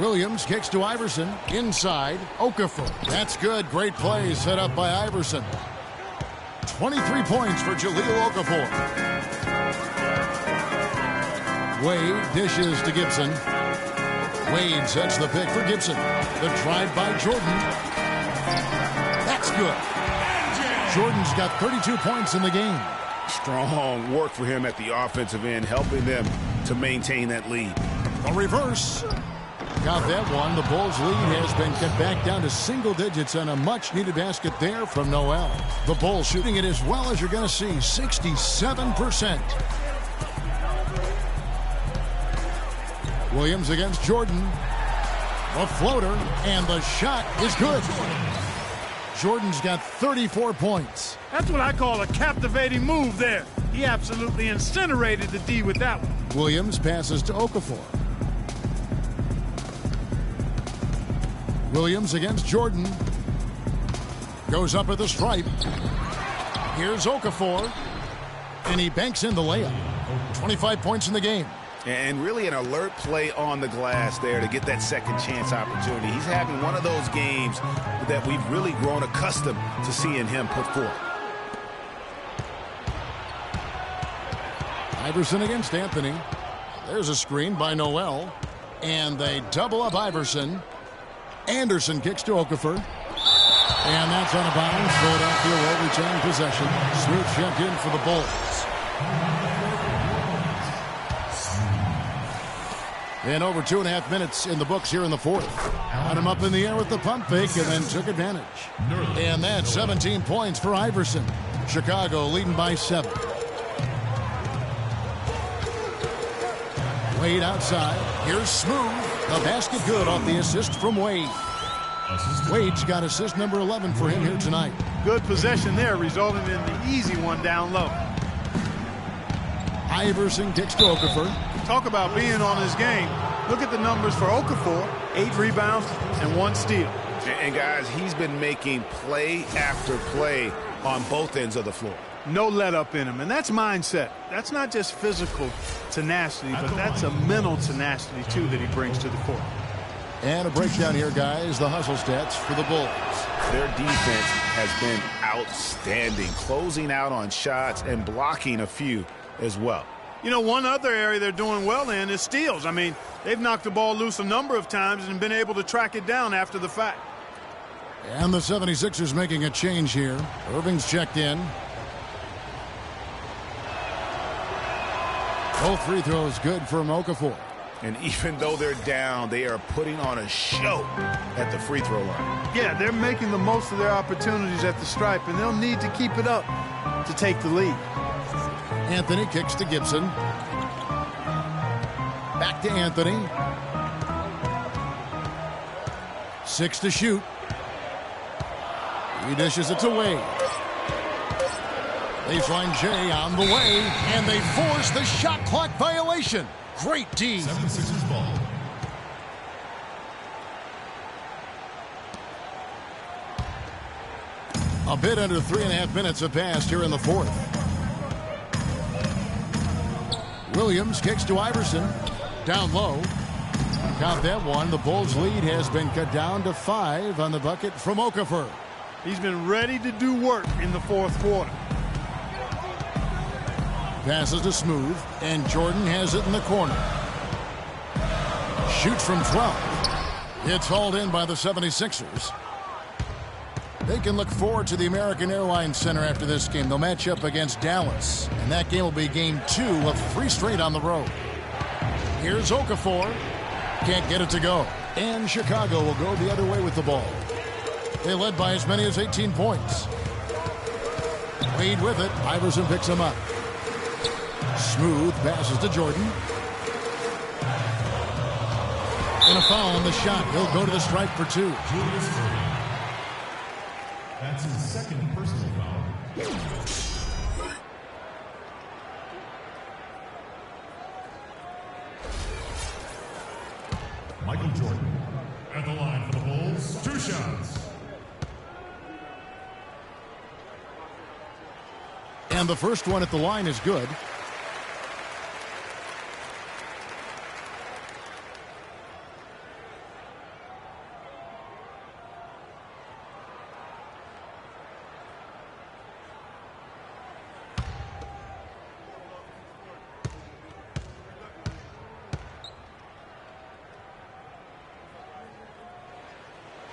Williams kicks to Iverson. Inside, Okafor. That's good. Great play set up by Iverson. 23 points for Jahlil Okafor. Wade dishes to Gibson. Wade sets the pick for Gibson. The drive by Jordan. That's good. Jordan's got 32 points in the game. Strong work for him at the offensive end, helping them to maintain that lead. A reverse. Got that one. The Bulls' lead has been cut back down to single digits, and a much-needed basket there from Noel. The Bulls shooting it as well as you're going to see, 67%. Williams against Jordan. A floater, and the shot is good. Jordan's got 34 points. That's what I call a captivating move there. He absolutely incinerated the D with that one. Williams passes to Okafor. Williams against Jordan. Goes up at the stripe. Here's Okafor. And he banks in the layup. 25 points in the game. And really an alert play on the glass there to get that second chance opportunity. He's having one of those games that we've really grown accustomed to seeing him put forth. Iverson against Anthony. There's a screen by Noel. And they double up Iverson. Anderson kicks to Okafor. And that's out of bounds. Philadelphia will retain possession. Smith checked in for the Bulls. And over 2.5 minutes in the books here in the fourth. Got him up in the air with the pump fake and then took advantage. And that's 17 points for Iverson. Chicago leading by 7. Wade outside. Here's Smooth. The basket good off the assist from Wade. Wade's got assist number 11 for him here tonight. Good possession there, resulting in the easy one down low. Iverson kicks to Okafor. Talk about being on his game. Look at the numbers for Okafor. 8 rebounds and 1 steal. And guys, he's been making play after play on both ends of the floor. No let up in him, and that's mindset. That's not just physical tenacity, but that's a mental tenacity, too, that he brings to the court. And a breakdown here, guys. The hustle stats for the Bulls. Their defense has been outstanding, closing out on shots and blocking a few as well. You know, one other area they're doing well in is steals. I mean, they've knocked the ball loose a number of times and been able to track it down after the fact. And the 76ers making a change here. Irving's checked in. Both free throws good for Okafor. And even though they're down, they are putting on a show at the free throw line. Yeah, they're making the most of their opportunities at the stripe, and they'll need to keep it up to take the lead. Anthony kicks to Gibson. Back to Anthony. 6 to shoot. He dishes it to Wade. Baseline J on the way, and they force the shot clock violation. Great D. 76ers ball. A bit under 3.5 minutes have passed here in the fourth. Williams kicks to Iverson. Down low. Count that one. The Bulls' lead has been cut down to 5 on the bucket from Okafor. He's been ready to do work in the fourth quarter. Passes to Smooth, and Jordan has it in the corner. Shoots from 12. It's hauled in by the 76ers. They can look forward to the American Airlines Center after this game. They'll match up against Dallas, and that game will be game 2 of 3 straight on the road. Here's Okafor. Can't get it to go. And Chicago will go the other way with the ball. They led by as many as 18 points. Wade with it. Iverson picks him up. Smooth passes to Jordan. And a foul on the shot. He'll go to the stripe for 2. Julius Randle. That's his second personal foul. Michael Jordan at the line for the Bulls. 2 shots. And the first one at the line is good.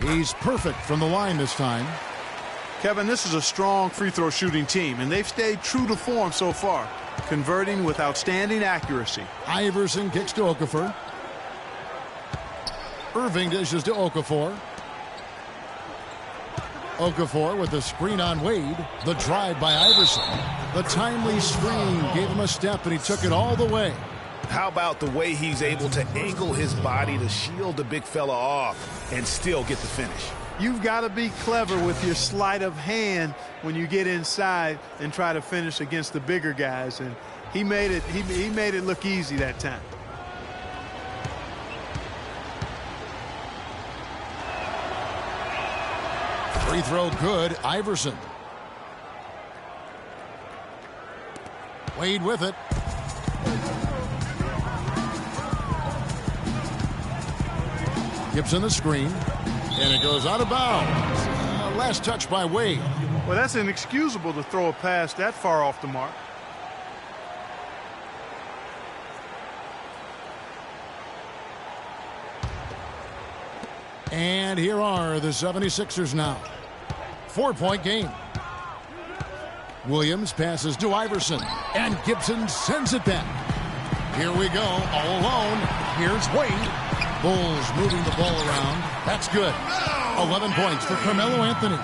He's perfect from the line this time. Kevin, this is a strong free throw shooting team, and they've stayed true to form so far, converting with outstanding accuracy. Iverson kicks to Okafor. Irving dishes to Okafor. Okafor with the screen on Wade. The drive by Iverson. The timely screen gave him a step, and he took it all the way. How about the way he's able to angle his body to shield the big fella off and still get the finish? You've got to be clever with your sleight of hand when you get inside and try to finish against the bigger guys, and he made it look easy that time. Free throw good. Iverson. Wade with it. Gibson the screen, and it goes out of bounds. Last touch by Wade. Well, that's inexcusable to throw a pass that far off the mark. And here are the 76ers now. 4-point game. Williams passes to Iverson, and Gibson sends it back. Here we go, all alone. Here's Wade. Bulls moving the ball around. That's good. 11 points for Carmelo Anthony.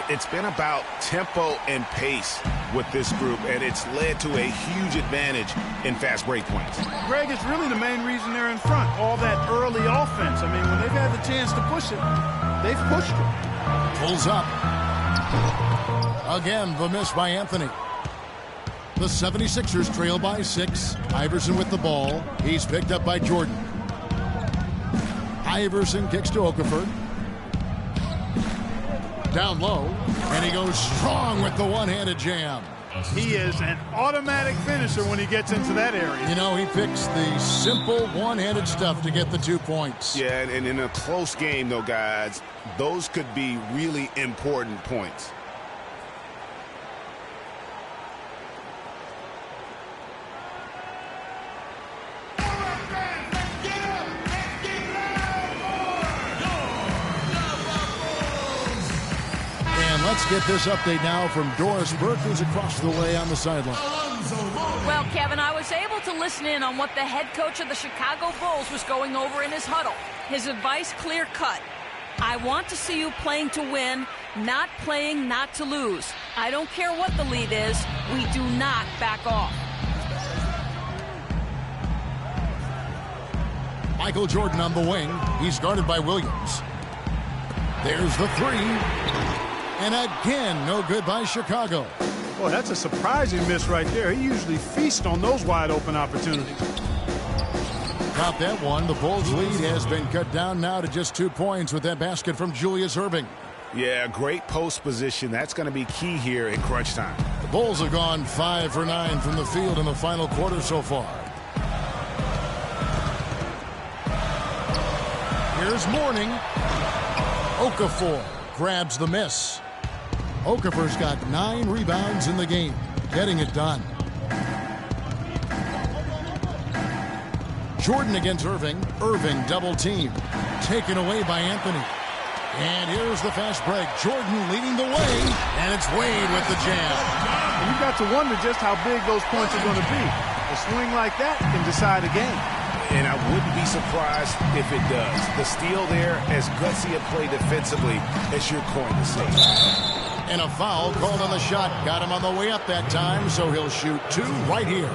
It's been about tempo and pace with this group, and it's led to a huge advantage in fast break points. Greg, it's really the main reason they're in front. All that early offense. I mean, when they've had the chance to push it, they've pushed it. Pulls up. Again, the miss by Anthony. The 76ers trail by 6. Iverson with the ball. He's picked up by Jordan. Iverson kicks to Okafor. Down low, and he goes strong with the one-handed jam. He is an automatic finisher when he gets into that area. You know, he picks the simple one-handed stuff to get the 2 points. Yeah, and in a close game, though, guys, those could be really important points. Let's get this update now from Doris Burke, who's across the way on the sideline. Well, Kevin, I was able to listen in on what the head coach of the Chicago Bulls was going over in his huddle. His advice clear-cut. I want to see you playing to win, not playing not to lose. I don't care what the lead is. We do not back off. Michael Jordan on the wing. He's guarded by Williams. There's the three. And again, no good by Chicago. Boy, that's a surprising miss right there. He usually feasts on those wide-open opportunities. Got that one. The Bulls' lead has been cut down now to just 2 points with that basket from Julius Erving. Yeah, great post position. That's going to be key here in crunch time. The Bulls have gone 5 for 9 from the field in the final quarter so far. Here's Mourning. Okafor grabs the miss. Okafor's got 9 rebounds in the game, getting it done. Jordan against Erving. Erving double team. Taken away by Anthony. And here's the fast break. Jordan leading the way. And it's Wade with the jam. And you've got to wonder just how big those points are going to be. A swing like that can decide a game. And I wouldn't be surprised if it does. The steal there, as gutsy a play defensively as you're going to see. And a foul called on the shot. Got him on the way up that time, so he'll shoot 2 right here.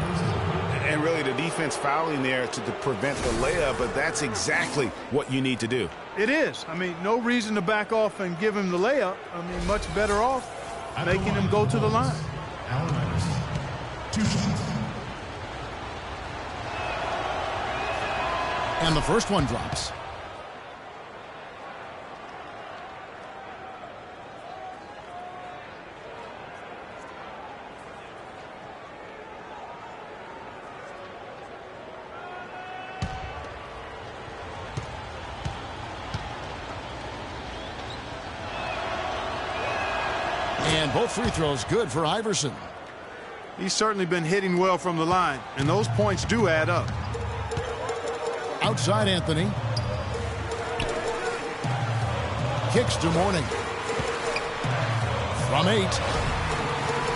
And really the defense fouling there to prevent the layup, but that's exactly what you need to do. It is. I mean, no reason to back off and give him the layup. I mean, much better off making him go to the line. Allen Iverson. 2 shots. And the first one drops. And both free throws good for Iverson. He's certainly been hitting well from the line, and those points do add up. Outside Anthony. Kicks to Mourning. From 8.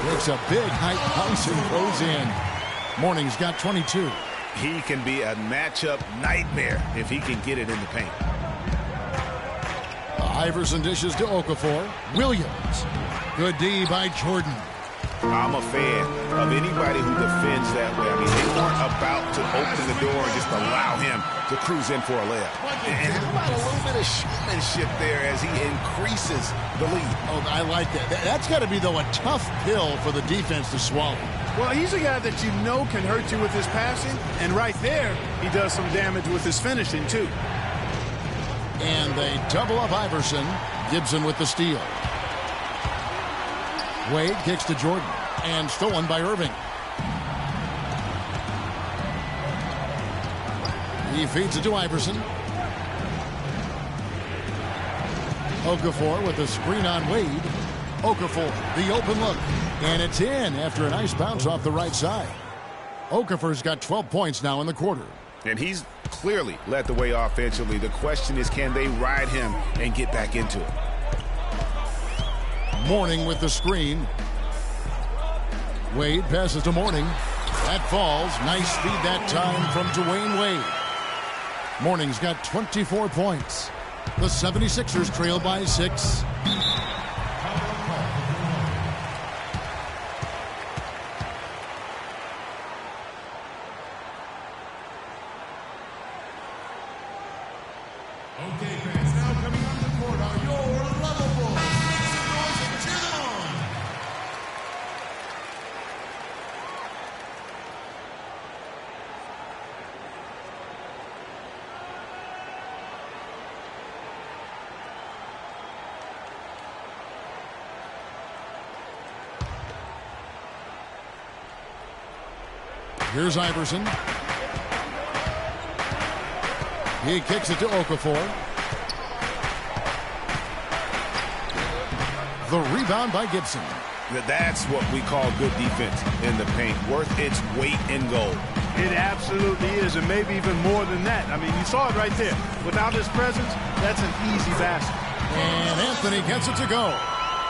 Makes a big height bounce and goes in. Mourning's got 22. He can be a matchup nightmare if he can get it in the paint. Iverson dishes to Okafor. Williams. Good D by Jordan. I'm a fan of anybody who defends that way. I mean, they weren't about to open the door and just allow him to cruise in for a layup. And how about a little bit of showmanship there as he increases the lead? Oh, I like that. That's got to be, though, a tough pill for the defense to swallow. Well, he's a guy that you know can hurt you with his passing, and right there, he does some damage with his finishing, too. And they double up Iverson. Gibson with the steal. Wade kicks to Jordan, and stolen by Erving. He feeds it to Iverson. Okafor with a screen on Wade. Okafor, the open look, and it's in after a nice bounce off the right side. Okafor's got 12 points now in the quarter. And he's clearly led the way offensively. The question is, can they ride him and get back into it? Mourning with the screen. Wade passes to Mourning. That falls. Nice speed that time from Dwayne Wade. Mourning's got 24 points. The 76ers trail by 6. Okay, fans, now coming on the court are your level bulls. Make some noise and cheer them on. Here's Iverson. He kicks it to Okafor. The rebound by Gibson. That's what we call good defense in the paint. Worth its weight in gold. It absolutely is, and maybe even more than that. I mean, you saw it right there. Without his presence, that's an easy basket. And Anthony gets it to go.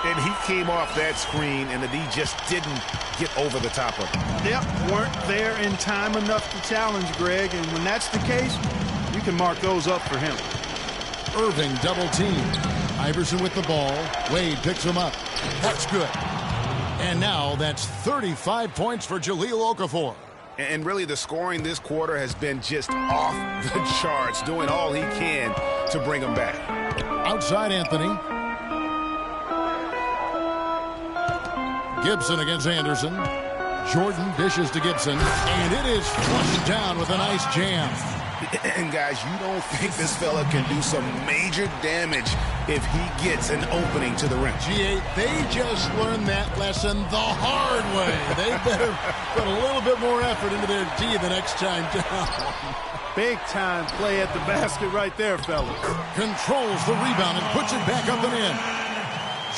And he came off that screen, and the D just didn't get over the top of him. Yep, weren't there in time enough to challenge Greg, and when that's the case, you can mark those up for him. Irving double team. Iverson with the ball. Wade picks him up. That's good. And now that's 35 points for Jahlil Okafor. And really, the scoring this quarter has been just off the charts, doing all he can to bring him back. Outside Anthony. Gibson against Anderson. Jordan dishes to Gibson, and it is flushed down with a nice jam. And guys, you don't think this fella can do some major damage if he gets an opening to the rim. G8, they just learned that lesson the hard way. They better put a little bit more effort into their D the next time down. Big time play at the basket right there, fellas. Controls the rebound and puts it back up and in.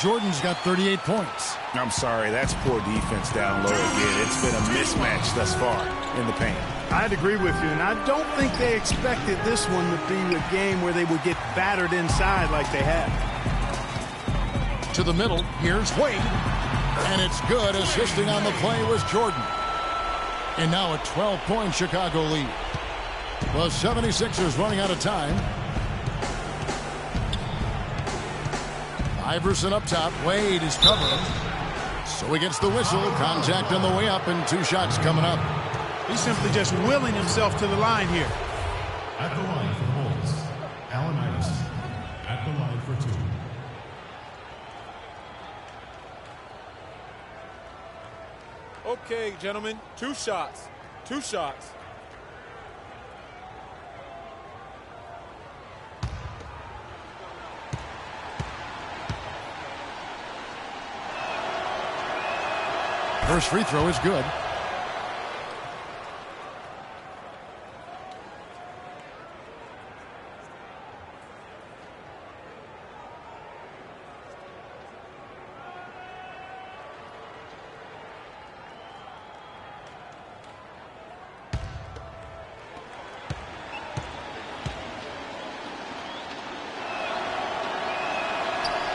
Jordan's got 38 points. I'm sorry, that's poor defense down low again. It's been a mismatch thus far in the paint. I'd agree with you, and I don't think they expected this one to be a game where they would get battered inside like they had. To the middle, here's Wade. And it's good. Assisting on the play was Jordan. And now a 12-point Chicago lead. The 76ers running out of time. Iverson up top. Wade is covering. So he gets the whistle. Contact on the way up, and 2 shots coming up. He's simply just willing himself to the line here. At the line for the Bulls, Allen Iverson. At the line for 2. Okay, gentlemen, 2 shots. 2 shots. First free throw is good.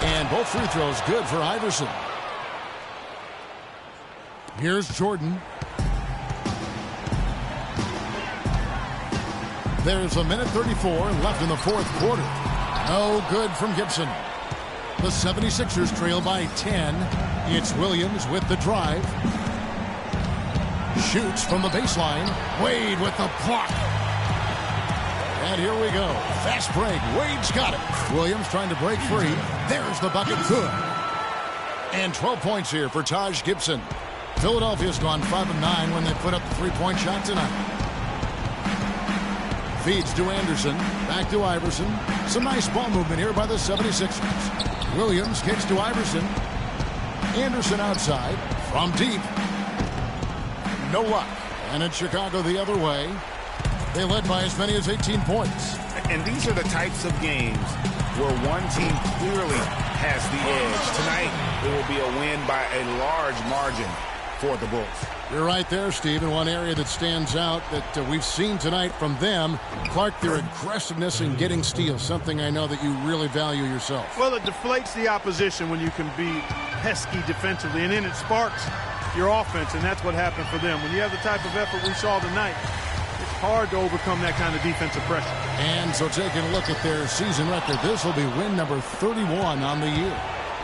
And both free throws good for Iverson. Here's Jordan. There's a minute 34 left in the fourth quarter. No good from Gibson. The 76ers trail by 10. It's Williams with the drive. Shoots from the baseline. Wade with the block. And here we go. Fast break. Wade's got it. Williams trying to break free. There's the bucket. Good. And 12 points here for Taj Gibson. Philadelphia's gone 5 of 9 when they put up the 3-point shot tonight. Feeds to Anderson. Back to Iverson. Some nice ball movement here by the 76ers. Williams kicks to Iverson. Anderson outside. From deep. No luck. And it's Chicago the other way. They led by as many as 18 points. And these are the types of games where one team clearly has the edge. Tonight, it will be a win by a large margin for the Bulls. You're right there, Steve. And one area that stands out that we've seen tonight from them, Clark, their aggressiveness in getting steals, something I know that you really value yourself. Well, it deflates the opposition when you can be pesky defensively, and then it sparks your offense, and that's what happened for them. When you have the type of effort we saw tonight, it's hard to overcome that kind of defensive pressure. And so taking a look at their season record, this will be win number 31 on the year.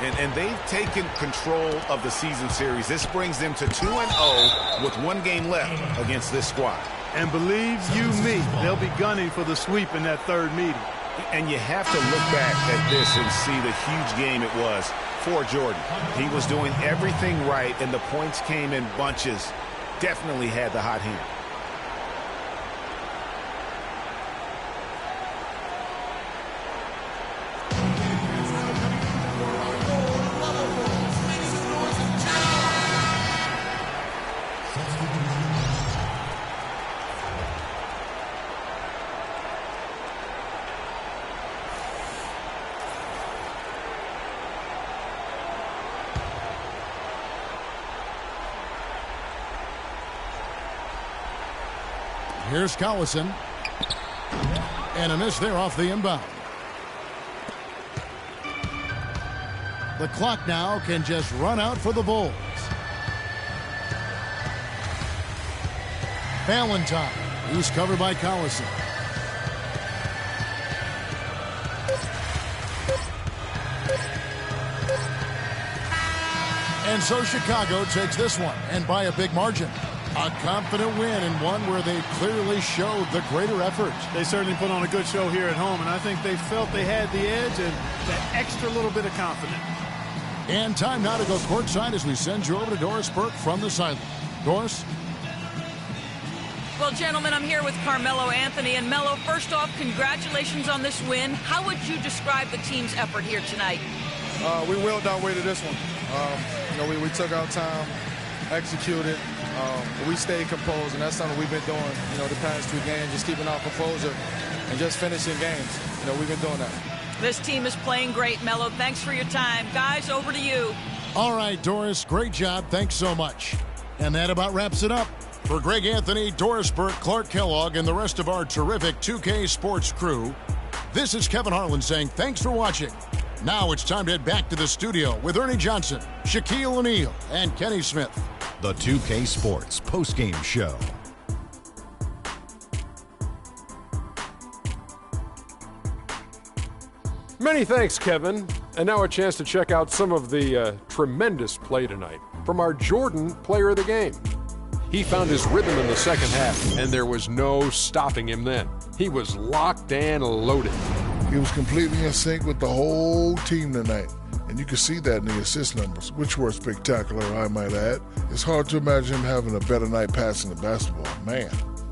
And they've taken control of the season series. This brings them to 2-0 with 1 game left against this squad. And believe you me, they'll be gunning for the sweep in that third meeting. And you have to look back at this and see the huge game it was for Jordan. He was doing everything right, and the points came in bunches. Definitely had the hot hand. Here's Collison. And a miss there off the inbound. The clock now can just run out for the Bulls. Valentine. He's covered by Collison. And so Chicago takes this one, and by a big margin. A confident win, and one where they clearly showed the greater effort. They certainly put on a good show here at home, and I think they felt they had the edge and that extra little bit of confidence. And time now to go courtside as we send you over to Doris Burke from the sideline. Doris? Well, gentlemen, I'm here with Carmelo Anthony. And Melo, first off, congratulations on this win. How would you describe the team's effort here tonight? We willed our way to this one. We took our time, executed. We stayed composed, and that's something we've been doing, the past 2 games, just keeping our composure and just finishing games. We've been doing that. This team is playing great, Melo. Thanks for your time. Guys, over to you. All right, Doris, great job. Thanks so much. And that about wraps it up. For Greg Anthony, Doris Burke, Clark Kellogg, and the rest of our terrific 2K Sports crew, this is Kevin Harlan saying thanks for watching. Now it's time to head back to the studio with Ernie Johnson, Shaquille O'Neal, and Kenny Smith. The 2K Sports postgame show. Many thanks, Kevin. And now a chance to check out some of the tremendous play tonight from our Jordan player of the game. He found his rhythm in the second half, and there was no stopping him then. He was locked and loaded. He was completely in sync with the whole team tonight. And you can see that in the assist numbers, which were spectacular, I might add. It's hard to imagine him having a better night passing the basketball. Man.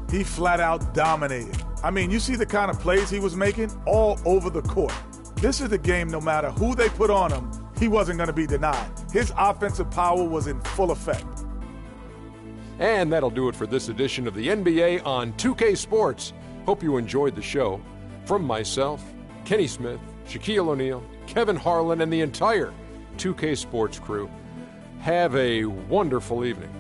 He flat out dominated. I mean, you see the kind of plays he was making all over the court. This is the game, no matter who they put on him, he wasn't going to be denied. His offensive power was in full effect. And that'll do it for this edition of the NBA on 2K Sports. Hope you enjoyed the show. From myself, Kenny Smith, Shaquille O'Neal, Kevin Harlan, and the entire 2K Sports crew, have a wonderful evening.